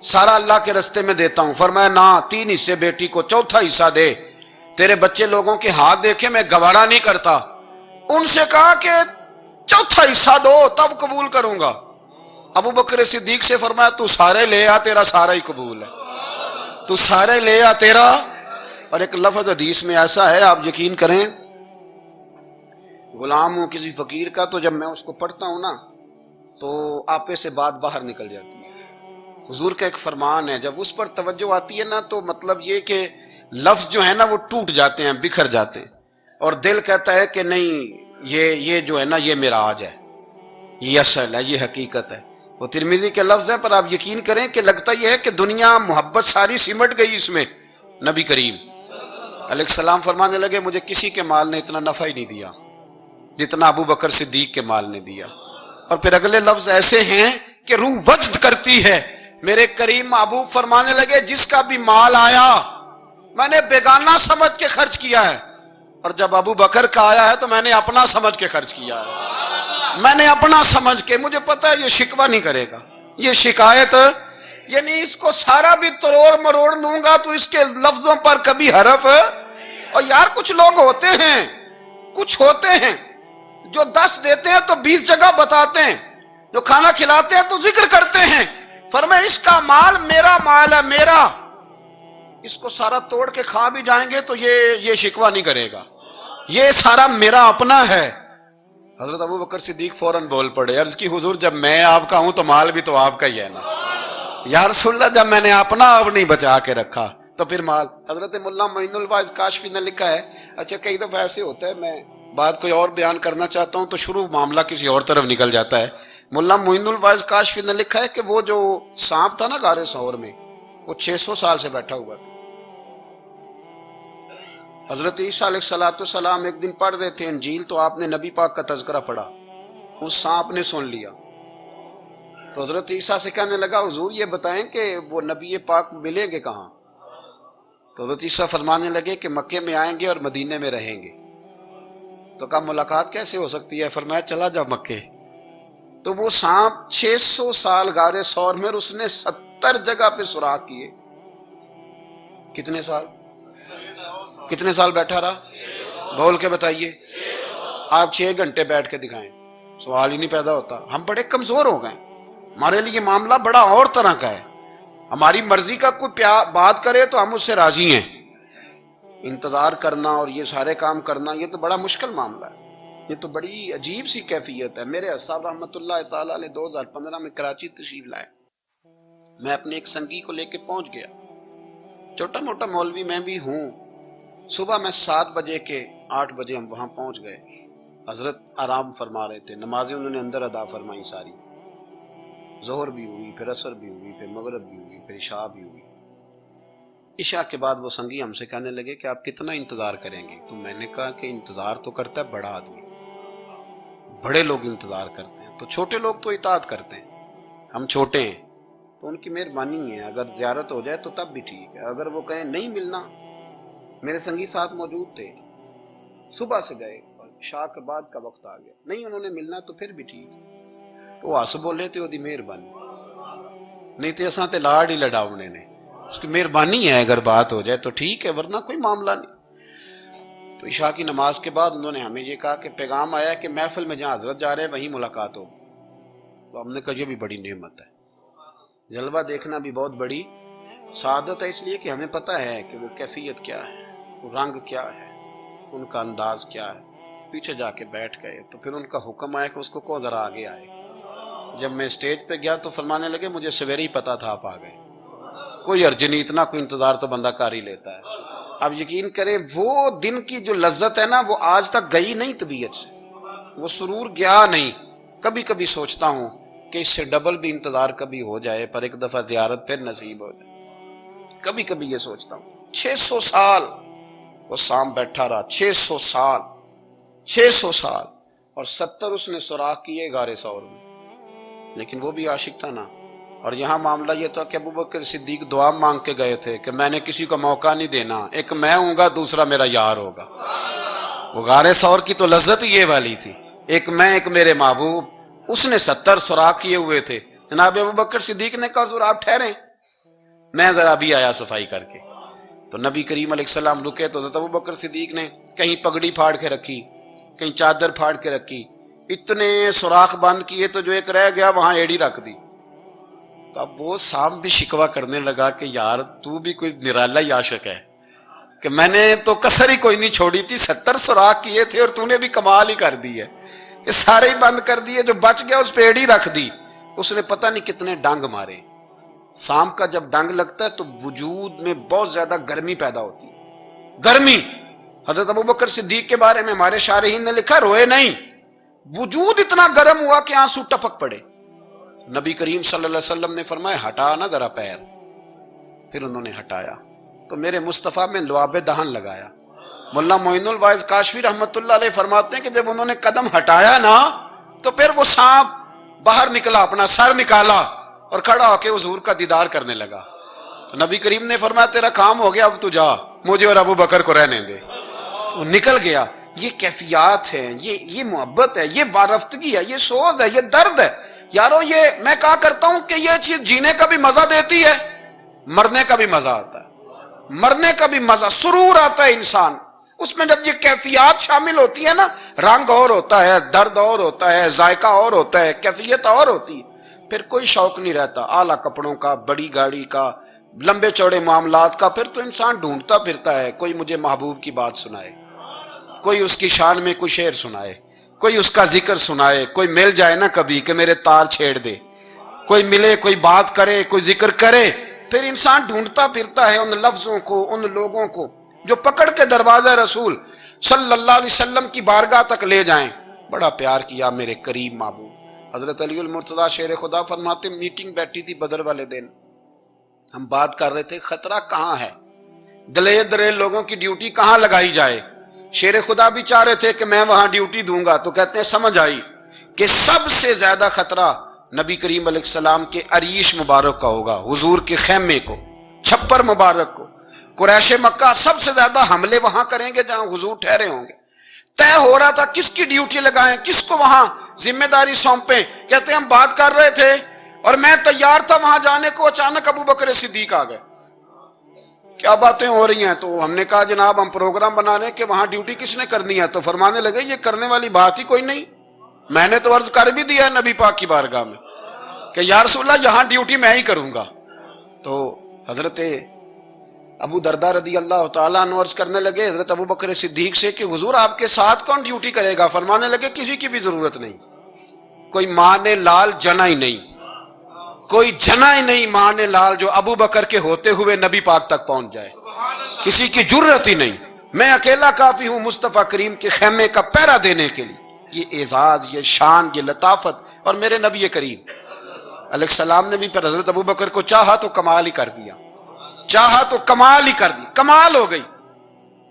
سارا اللہ کے رستے میں دیتا ہوں. فرمایا نہ, 3 حصے بیٹی کو, چوتھا حصہ دے. تیرے بچے لوگوں کے ہاتھ دیکھے میں گوارا نہیں کرتا. ان سے کہا کہ چوتھا حصہ دو تب قبول کروں گا. ابو بکر صدیق سے فرمایا تو سارے لے آ, تیرا سارا ہی قبول ہے, تو سارے لے آ تیرا. اور ایک لفظ حدیث میں ایسا ہے آپ یقین کریں, غلام ہوں کسی فقیر کا, تو جب میں اس کو پڑھتا ہوں نا تو آپے سے بات باہر نکل جاتی ہے. حضور کا ایک فرمان ہے, جب اس پر توجہ آتی ہے نا تو مطلب یہ کہ لفظ جو ہے نا وہ ٹوٹ جاتے ہیں, بکھر جاتے ہیں, اور دل کہتا ہے کہ نہیں یہ جو ہے نا یہ معراج ہے, یہ اصل ہے, یہ حقیقت ہے. وہ ترمذی کے لفظ ہیں پر آپ یقین کریں کہ لگتا یہ ہے کہ دنیا محبت ساری سمٹ گئی اس میں. نبی کریم علیہ السلام فرمانے لگے مجھے کسی کے مال نے اتنا نفع ہی نہیں دیا جتنا ابو بکر صدیق کے مال نے دیا. اور پھر اگلے لفظ ایسے ہیں کہ روح وجد کرتی ہے. میرے کریم محبوب فرمانے لگے جس کا بھی مال آیا میں نے بیگانہ سمجھ کے خرچ کیا ہے, اور جب ابو بکر کا آیا ہے تو میں نے اپنا سمجھ کے خرچ کیا ہے, میں نے اپنا سمجھ کے. مجھے پتا ہے یہ شکوہ نہیں کرے گا, یہ شکایت, یعنی اس کو سارا بھی تروڑ مروڑ لوں گا تو اس کے لفظوں پر کبھی حرف. اور یار کچھ لوگ کچھ ہوتے ہیں جو 10 دیتے ہیں تو 20 جگہ بتاتے ہیں, جو کھانا کھلاتے ہیں تو ذکر کرتے ہیں, فرمایا اس کا مال میرا مال ہے، میرا، اس کو سارا توڑ کے کھا بھی جائیں گے تو یہ شکوہ نہیں کرے گا، یہ سارا میرا اپنا ہے۔ حضرت ابو بکر صدیق فوراً بول پڑے، عرض کی حضور جب میں آپ کا ہوں تو مال بھی تو آپ کا ہی ہے نا۔ یا رسول اللہ جب میں نے اپنا اب نہیں بچا کے رکھا تو پھر مال۔ حضرت مولانا معین الواعظ کاشفی نے لکھا ہے، اچھا کئی دفعہ ایسے ہوتا ہے میں بات کوئی اور بیان کرنا چاہتا ہوں تو شروع معاملہ کسی اور طرف نکل جاتا ہے۔ مولانا معین الواعظ کاشفی نے لکھا ہے کہ وہ جو سانپ تھا نا غار ثور میں، وہ 600 سال سے بیٹھا ہوا تھا۔ حضرت عیسیٰ علیہ السلام ایک دن پڑھ رہے تھے انجیل، تو آپ نے نبی پاک کا تذکرہ پڑھا، اس سانپ نے سن لیا، تو حضرت عیسیٰ سے کہنے لگا حضور یہ بتائیں کہ وہ نبی پاک ملیں گے کہاں؟ تو حضرت عیسیٰ فرمانے لگے کہ مکے میں آئیں گے اور مدینے میں رہیں گے۔ تو کہا ملاقات کیسے ہو سکتی ہے؟ فرمایا چلا جا مکے۔ تو وہ سانپ 600 سال غار ثور میں، اس نے 70 جگہ پہ سوراخ کیے۔ کتنے سال؟ کتنے سال بیٹھا رہا؟ بول کے بتائیے۔ آپ 6 گھنٹے بیٹھ کے دکھائیں، سوال ہی نہیں پیدا ہوتا۔ ہم بڑے کمزور ہو گئے، ہمارے لیے معاملہ بڑا اور طرح کا ہے۔ ہماری مرضی کا کوئی بات کرے تو ہم اس سے راضی ہیں، انتظار کرنا اور یہ سارے کام کرنا یہ تو بڑا مشکل معاملہ ہے، یہ تو بڑی عجیب سی کیفیت ہے۔ میرے صاحب رحمۃ اللہ تعالیٰ علیہ 2015 میں کراچی تشریف لائے، میں اپنے ایک سنگی کو لے کے پہنچ گیا، چھوٹا موٹا مولوی میں بھی ہوں۔ صبح میں 7 بجے کے 8 بجے ہم وہاں پہنچ گئے، حضرت آرام فرما رہے تھے، نمازیں انہوں نے اندر ادا فرمائی ساری، ظہر بھی ہوئی، پھر عصر بھی ہوئی، پھر مغرب بھی ہوئی، پھر عشاء بھی ہوئی۔ عشاء کے بعد وہ سنگی ہم سے کہنے لگے کہ آپ کتنا انتظار کریں گے؟ تو میں نے کہا کہ انتظار تو کرتا ہے بڑا آدمی، بڑے لوگ انتظار کرتے ہیں، تو چھوٹے لوگ تو اطاعت کرتے ہیں، ہم چھوٹے ہیں تو ان کی مہربانی ہے، اگر زیارت ہو جائے تو تب بھی ٹھیک ہے، اگر وہ کہیں نہیں ملنا۔ میرے سنگی ساتھ موجود تھے، صبح سے گئے اور عشاء کے بعد کا وقت آ گیا، نہیں انہوں نے ملنا تو پھر بھی ٹھیک ہے، وہ ہس بولے تھے وہ مہربانی، نہیں تو اساں تے لاڑ ہی لڑاونے نے، اس کی مہربانی ہے، اگر بات ہو جائے تو ٹھیک ہے ورنہ کوئی معاملہ نہیں۔ تو عشاء کی نماز کے بعد انہوں نے ہمیں یہ کہا کہ پیغام آیا کہ محفل میں جہاں حضرت جا رہے ہیں وہیں ملاقات ہو۔ تو ہم نے کہا یہ بھی بڑی نعمت ہے، جلوہ دیکھنا بھی بہت بڑی سعادت ہے، اس لیے کہ ہمیں پتہ ہے کہ وہ کیفیت کیا ہے، وہ رنگ کیا ہے، ان کا انداز کیا ہے۔ پیچھے جا کے بیٹھ گئے تو پھر ان کا حکم آیا کہ اس کو کہو ذرا آگے آئے۔ جب میں اسٹیج پہ گیا تو فرمانے لگے مجھے سویرے ہی پتا تھا آپ آ گئے، کوئی عرض نہیں، اتنا کوئی انتظار تو بندہ کر ہی لیتا ہے۔ اب یقین کریں وہ دن کی جو لذت ہے نا وہ آج تک گئی نہیں طبیعت سے، وہ سرور گیا نہیں۔ کبھی کبھی سوچتا ہوں کہ اس سے ڈبل بھی انتظار کبھی ہو جائے پر ایک دفعہ زیارت پھر نصیب ہو جائے، کبھی کبھی یہ سوچتا ہوں۔ 600 سال وہ سام بیٹھا رہا، 600 سال، 600 سال، اور 70 اس نے سوراخ کیے غار ثور میں، لیکن وہ بھی عاشق تھا نا۔ اور یہاں معاملہ یہ تھا کہ ابو بکر صدیق دعا مانگ کے گئے تھے کہ میں نے کسی کو موقع نہیں دینا، ایک میں ہوں گا دوسرا میرا یار ہوگا۔ وہ غار ثور کی تو لذت یہ والی تھی، ایک میں ایک میرے محبوب۔ اس نے 70 سوراخ کیے ہوئے تھے، جناب ابو بکر صدیق نے کہا حضور آپ ٹھہریں، میں ذرا بھی آیا صفائی کر کے۔ تو نبی کریم علیہ السلام رکے تو حضرت ابو بکر صدیق نے کہیں پگڑی پھاڑ کے رکھی، کہیں چادر پھاڑ کے رکھی، اتنے سوراخ بند کیے تو جو ایک رہ گیا وہاں ایڑی رکھ دی۔ تو اب وہ سام بھی شکوہ کرنے لگا کہ یار تو بھی کوئی نرالا ہی عاشق ہے کہ میں نے تو کسر ہی کوئی نہیں چھوڑی تھی، 70 سوراخ کیے تھے اور تو نے بھی کمال ہی کر دی ہے، یہ سارے ہی بند کر دیے، جو بچ گیا اس پہ ایڑی رکھ دی۔ اس نے پتہ نہیں کتنے ڈنگ مارے۔ سام کا جب ڈنگ لگتا ہے تو وجود میں بہت زیادہ گرمی پیدا ہوتی ہے، گرمی۔ حضرت ابو بکر صدیق کے بارے میں ہمارے شارحین نے لکھا روئے نہیں، وجود اتنا گرم ہوا کہ آنسو ٹپک پڑے۔ نبی کریم صلی اللہ علیہ وسلم نے فرمایا ہٹا نا ذرا پیر، پھر انہوں نے ہٹایا تو میرے مصطفیٰ میں لعاب دہن لگایا۔ مولانا معین الواعظ کاشفی رحمۃ اللہ علیہ فرماتے ہیں کہ جب انہوں نے قدم ہٹایا نا تو پھر وہ سانپ باہر نکلا، اپنا سر نکالا اور کھڑا ہو کے حضور کا دیدار کرنے لگا۔ تو نبی کریم نے فرمایا تیرا کام ہو گیا، اب تو جا، مجھے اور ابو بکر کو رہنے دے۔ تو نکل گیا۔ یہ کیفیات ہے، یہ محبت ہے، یہ وارفتگی ہے، یہ سوز ہے، یہ درد ہے۔ یارو یہ میں کہا کرتا ہوں کہ یہ چیز جینے کا بھی مزہ دیتی ہے، مرنے کا بھی مزہ آتا ہے، مرنے کا بھی مزہ، سرور آتا ہے انسان اس میں جب یہ کیفیات شامل ہوتی ہے نا، رنگ اور ہوتا ہے، درد اور ہوتا ہے، ذائقہ اور ہوتا ہے، کیفیت اور ہوتی ہے۔ پھر کوئی شوق نہیں رہتا اعلیٰ کپڑوں کا، بڑی گاڑی کا، لمبے چوڑے معاملات کا. پھر تو انسان ڈھونڈتا پھرتا ہے کوئی مجھے محبوب کی بات سنائے، کوئی اس کی شان میں کوئی شعر سنائے، کوئی اس کا ذکر سنائے، کوئی مل جائے نا کبھی کہ میرے تار چھیڑ دے، کوئی ملے، کوئی بات کرے، کوئی ذکر کرے. پھر انسان ڈھونڈتا پھرتا ہے ان لفظوں کو، ان لوگوں کو جو پکڑ کے دروازہ رسول صلی اللہ علیہ وسلم کی بارگاہ تک لے جائیں. بڑا پیار کیا میرے قریب محبوب. حضرت علی المرتضیٰ شیر خدا فرماتے میٹنگ بیٹھی تھی بدر والے دن، ہم بات کر رہے تھے خطرہ کہاں ہے، دلیر لوگوں کی ڈیوٹی کہاں لگائی جائے. شیر خدا بھی چاہ رہے تھے کہ میں وہاں ڈیوٹی دوں گا، تو کہتے ہیں سمجھ آئی کہ سب سے زیادہ خطرہ نبی کریم علیہ السلام کے عریش مبارک کا ہوگا، حضور کے خیمے کو، چھپر مبارک کو. قریش مکہ سب سے زیادہ حملے وہاں کریں گے جہاں حضور ٹھہرے ہوں گے. طے ہو رہا تھا کس کی ڈیوٹی لگائیں، کس کو وہاں ذمہ داری سونپیں. کہتے ہیں ہم بات کر رہے تھے اور میں تیار تھا وہاں جانے کو، اچانک ابو بکر صدیق آ گئے. کیا باتیں ہو رہی ہیں؟ تو ہم نے کہا جناب ہم پروگرام بنا رہے ہیں کہ وہاں ڈیوٹی کس نے کرنی ہے. تو فرمانے لگے یہ کرنے والی بات ہی کوئی نہیں، میں نے تو عرض کر بھی دیا ہے نبی پاک کی بارگاہ میں کہ یا رسول اللہ یہاں ڈیوٹی میں ہی کروں گا. تو حضرت ابو دردہ رضی اللہ تعالیٰ عنہ عرض کرنے لگے حضرت ابو بکر صدیق سے کہ حضور آپ کے ساتھ کون ڈیوٹی کرے گا؟ فرمانے لگے کسی کی بھی ضرورت نہیں، کوئی ماں نے لال جنا ہی نہیں، کوئی جنا ہی نہیں ماں نے لال جو ابو بکر کے ہوتے ہوئے نبی پاک تک پہنچ جائے، کسی کی جرت ہی نہیں. میں اکیلا کافی ہوں مصطفیٰ کریم کے خیمے کا پہرا دینے کے لیے. یہ اعزاز، یہ شان، یہ لطافت. اور میرے نبی کریم علیہ السلام نے بھی پھر حضرت ابو بکر کو چاہا تو کمال ہی کر دیا، چاہا تو کمال ہی کر دی، کمال ہو گئی.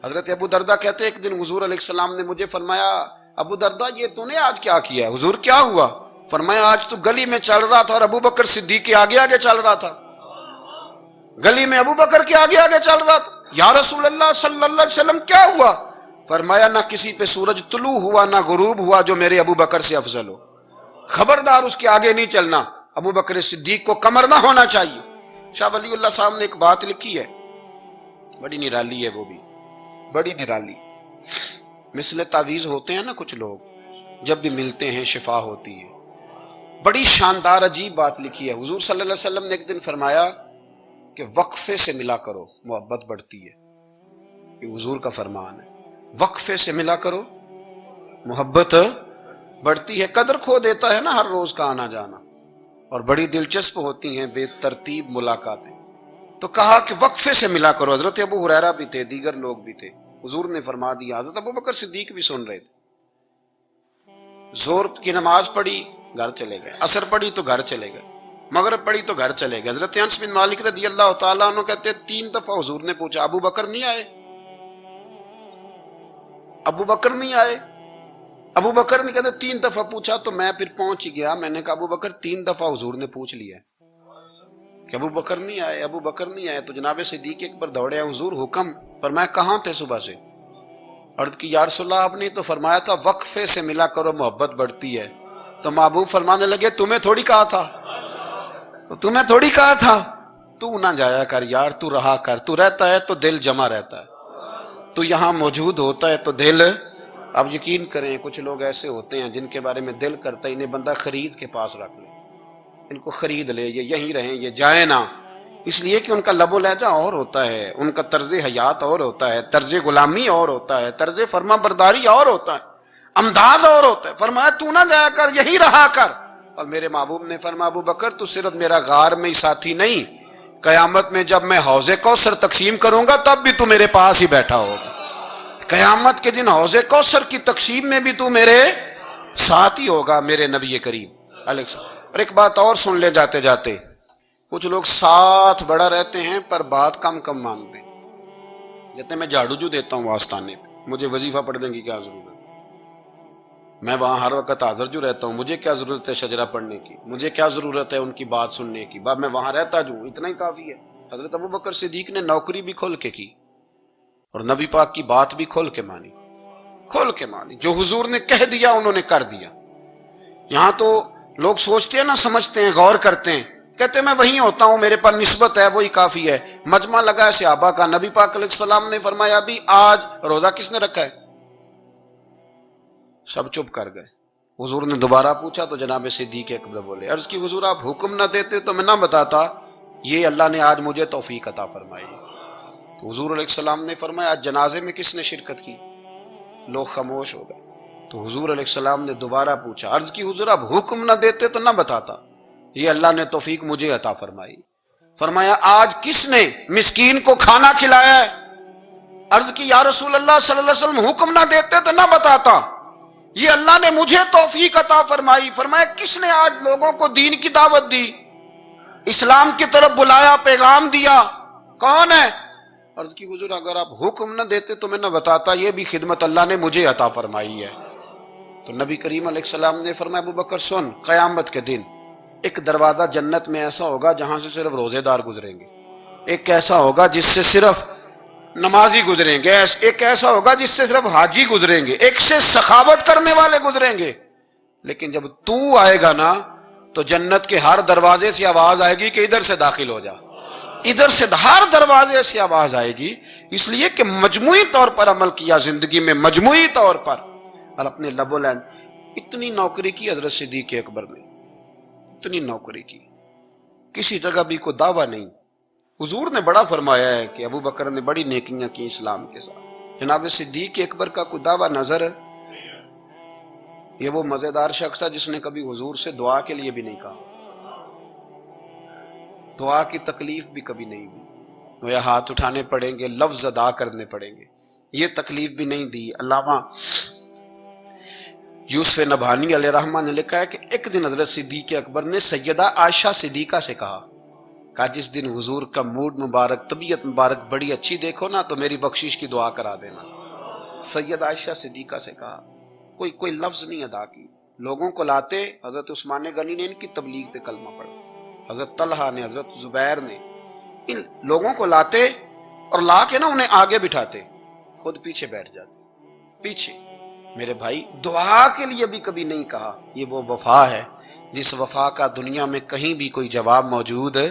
حضرت ابو دردہ کہتے ایک دن حضور علیہ السلام نے مجھے فرمایا ابو دردہ یہ تو نے آج کیا کیا ہے؟ حضور کیا ہوا؟ فرمایا آج تو گلی میں چل رہا تھا اور ابو بکر صدیق کے آگے آگے چل رہا تھا، گلی میں ابو بکر کے آگے آگے چل رہا تھا. یا رسول اللہ صلی اللہ علیہ وسلم کیا ہوا؟ فرمایا نہ کسی پہ سورج طلوع ہوا نہ غروب ہوا جو میرے ابو بکر سے افضل ہو. خبردار اس کے آگے نہیں چلنا، ابو بکر صدیق کو کمر نہ ہونا چاہیے. شاہ ولی اللہ صاحب نے ایک بات لکھی ہے، بڑی نرالی ہے، وہ بھی بڑی نرالی. مثل تعویذ ہوتے ہیں نا کچھ لوگ، جب بھی ملتے ہیں شفا ہوتی ہے. بڑی شاندار عجیب بات لکھی ہے. حضور صلی اللہ علیہ وسلم نے ایک دن فرمایا کہ وقفے سے ملا کرو محبت بڑھتی ہے. یہ حضور کا فرمان ہے، وقفے سے ملا کرو محبت بڑھتی ہے. قدر کھو دیتا ہے نا ہر روز کا آنا جانا، اور بڑی دلچسپ ہوتی ہیں بے ترتیب ملاقاتیں. تو کہا کہ وقفے سے ملا کرو. حضرت ابو ہریرہ بھی تھے، دیگر لوگ بھی تھے، حضور نے فرما دیا. حضرت ابو بکر صدیق بھی سن رہے تھے. زور کی نماز پڑھی گھر چلے گئے، عصر پڑھی تو گھر چلے گئے، مغرب پڑھی تو گھر چلے گئے. حضرت انس بن مالک رضی اللہ تعالیٰ عنہ کہتے 3 دفعہ حضور نے پوچھا ابو بکر نہیں آئے؟ ابو بکر نہیں آئے؟ ابو بکر نے کہتے 3 دفعہ پوچھا. تو میں پھر پہنچ گیا، میں نے کہا ابو بکر 3 دفعہ حضور نے پوچھ لیا کہ ابو بکر نہیں آئے، ابو بکر نہیں آئے. تو جناب صدیق اکبر دوڑے حضور حکم. فرمایا کہاں تھے صبح سے؟ عرض کی یا رسول اللہ آپ نے تو فرمایا تھا وقفے سے ملا کرو محبت بڑھتی ہے. تو محبوب فرمانے لگے تمہیں تھوڑی کہا تھا، تمہیں تھوڑی کہا تھا. تو نہ جایا کر یار، تو رہا کر. تو رہتا ہے تو دل جمع رہتا ہے، تو یہاں موجود ہوتا ہے تو دل. اب یقین کریں کچھ لوگ ایسے ہوتے ہیں جن کے بارے میں دل کرتا ہے انہیں بندہ خرید کے پاس رکھ لے، ان کو خرید لے، یہ یہیں رہیں، یہ جائیں نہ. اس لیے کہ ان کا لب و لہجہ اور ہوتا ہے، ان کا طرز حیات اور ہوتا ہے، طرز غلامی اور ہوتا ہے، طرز فرما برداری اور ہوتا ہے، انداز اور ہوتا ہے. فرمایا تو نہ جایا کر، یہی رہا کر. اور میرے محبوب نے فرمایا ابو بکر تو صرف میرا غار میں ہی ساتھی نہیں، قیامت میں جب میں حوض کوثر تقسیم کروں گا تب بھی تو میرے پاس ہی بیٹھا ہوگا. قیامت کے دن حوض کوثر کی تقسیم میں بھی تو میرے ساتھ ہی ہوگا میرے نبی کریم علیہ السلام. اور ایک بات اور سن لے جاتے جاتے، کچھ لوگ ساتھ بڑا رہتے ہیں پر بات کم کم مانتے ہیں. کہتے ہیں میں جھاڑو جو دیتا ہوں آستانے پہ، مجھے وظیفہ پڑھنے کی کیا ضرورت ہے؟ میں وہاں ہر وقت حاضر جو رہتا ہوں، مجھے کیا ضرورت ہے شجرہ پڑھنے کی؟ مجھے کیا ضرورت ہے ان کی بات سننے کی؟ بات میں وہاں رہتا جو اتنا ہی کافی ہے. حضرت ابو بکر صدیق نے نوکری بھی کھول کے کی اور نبی پاک کی بات بھی کھول کے مانی، کھول کے مانی. جو حضور نے کہہ دیا انہوں نے کر دیا. یہاں تو لوگ سوچتے ہیں نہ سمجھتے ہیں، غور کرتے ہیں، کہتے ہیں میں وہیں ہوتا ہوں، میرے پاس نسبت ہے، وہی کافی ہے. مجمع لگا ہے صحابہ کا، نبی پاک علیہ السلام نے فرمایا ابھی آج روزہ کس نے رکھا ہے؟ سب چپ کر گئے. حضور نے دوبارہ پوچھا تو جناب صدیق اکبر بولے، عرض کی حضور آپ حکم نہ دیتے تو میں نہ بتاتا، یہ اللہ نے آج مجھے توفیق عطا فرمائی۔ تو حضور علیہ السلام نے فرمایا آج جنازے میں کس نے شرکت کی؟ لوگ خاموش ہو گئے۔ تو حضور علیہ السلام نے دوبارہ پوچھا، عرض کی حضور آپ حکم نہ دیتے تو نہ بتاتا، یہ اللہ نے توفیق مجھے عطا فرمائی۔ فرمایا آج کس نے مسکین کو کھانا کھلایا ہے؟ عرض کی یا رسول اللہ صلی اللہ علیہ وسلم حکم نہ دیتے تو نہ بتاتا، یہ اللہ نے مجھے توفیق عطا فرمائی۔ فرمایا کس نے آج لوگوں کو دین کی دعوت دی، اسلام کی طرف بلایا، پیغام دیا؟ کون ہے؟ عرض کی حضور اگر آپ حکم نہ دیتے تو میں نہ بتاتا، یہ بھی خدمت اللہ نے مجھے عطا فرمائی ہے۔ تو نبی کریم علیہ السلام نے فرمایا ابو بکر سن، قیامت کے دن ایک دروازہ جنت میں ایسا ہوگا جہاں سے صرف روزے دار گزریں گے، ایک ایسا ہوگا جس سے صرف نمازی گزریں گے، ایک ایسا ہوگا جس سے صرف حاجی گزریں گے، ایک سے سخاوت کرنے والے گزریں گے۔ لیکن جب تو آئے گا نا تو جنت کے ہر دروازے سے آواز آئے گی کہ ادھر سے داخل ہو جا، ادھر سے، ہر دروازے سے آواز آئے گی، اس لیے کہ مجموعی طور پر عمل کیا زندگی میں، مجموعی طور پر، اور اپنے لب و لہن۔ اتنی نوکری کی حضرت صدیق اکبر نے، اتنی نوکری کی، کسی جگہ بھی کوئی دعویٰ نہیں۔ حضور نے بڑا فرمایا ہے کہ ابو بکر نے بڑی نیکیاں کی اسلام کے ساتھ، جناب صدیق اکبر کا کوئی دعویٰ نظر ہے؟ یہ وہ مزیدار شخص تھا جس نے کبھی حضور سے دعا کے لیے بھی نہیں کہا، دعا کی تکلیف بھی کبھی نہیں دی، وہ ہاتھ اٹھانے پڑیں گے، لفظ ادا کرنے پڑیں گے، یہ تکلیف بھی نہیں دی۔ علامہ یوسف نبہانی علیہ رحمہ نے لکھا ہے کہ ایک دن حضرت صدیق اکبر نے سیدہ عائشہ صدیقہ سے کہا جس دن حضور کا موڈ مبارک، طبیعت مبارک بڑی اچھی دیکھو نا تو میری بخشش کی دعا کرا دینا۔ سیدہ عائشہ صدیقہ سے کہا، کوئی لفظ نہیں ادا کی۔ لوگوں کو لاتے، حضرت عثمان غنی نے ان کی تبلیغ پہ کلمہ پڑھا، حضرت طلحہ نے، حضرت زبیر نے، ان لوگوں کو لاتے اور لا کے نا انہیں آگے بٹھاتے، خود پیچھے بیٹھ جاتے، پیچھے۔ میرے بھائی دعا کے لیے بھی کبھی نہیں کہا، یہ وہ وفا ہے جس وفا کا دنیا میں کہیں بھی کوئی جواب موجود ہے۔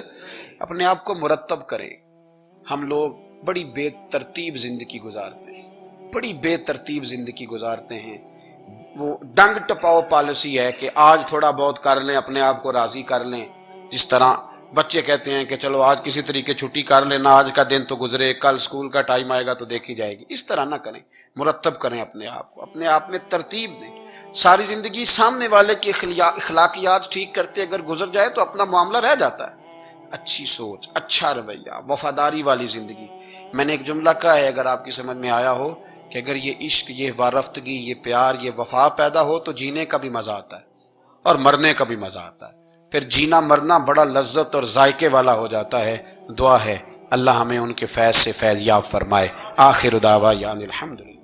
اپنے آپ کو مرتب کریں۔ ہم لوگ بڑی بے ترتیب زندگی گزارتے ہیں، بڑی بے ترتیب زندگی گزارتے ہیں۔ وہ ڈنگ ٹپاؤ پالیسی ہے کہ آج تھوڑا بہت کر لیں، اپنے آپ کو راضی کر لیں۔ جس طرح بچے کہتے ہیں کہ چلو آج کسی طریقے چھٹی کر لینا، آج کا دن تو گزرے، کل سکول کا ٹائم آئے گا تو دیکھی جائے گی۔ اس طرح نہ کریں، مرتب کریں اپنے آپ کو، اپنے آپ میں ترتیب دیں۔ ساری زندگی سامنے والے کی اخلاقیات ٹھیک کرتے اگر گزر جائے تو اپنا معاملہ رہ جاتا ہے۔ اچھی سوچ، اچھا رویہ، وفاداری والی زندگی۔ میں نے ایک جملہ کہا ہے، اگر آپ کی سمجھ میں آیا ہو، کہ اگر یہ عشق، یہ وارفتگی، یہ پیار، یہ وفا پیدا ہو تو جینے کا بھی مزہ آتا ہے اور مرنے کا بھی مزہ آتا ہے۔ پھر جینا مرنا بڑا لذت اور ذائقے والا ہو جاتا ہے۔ دعا ہے اللہ ہمیں ان کے فیض سے فیض یاب فرمائے۔ آخر دعوانا الحمدللہ۔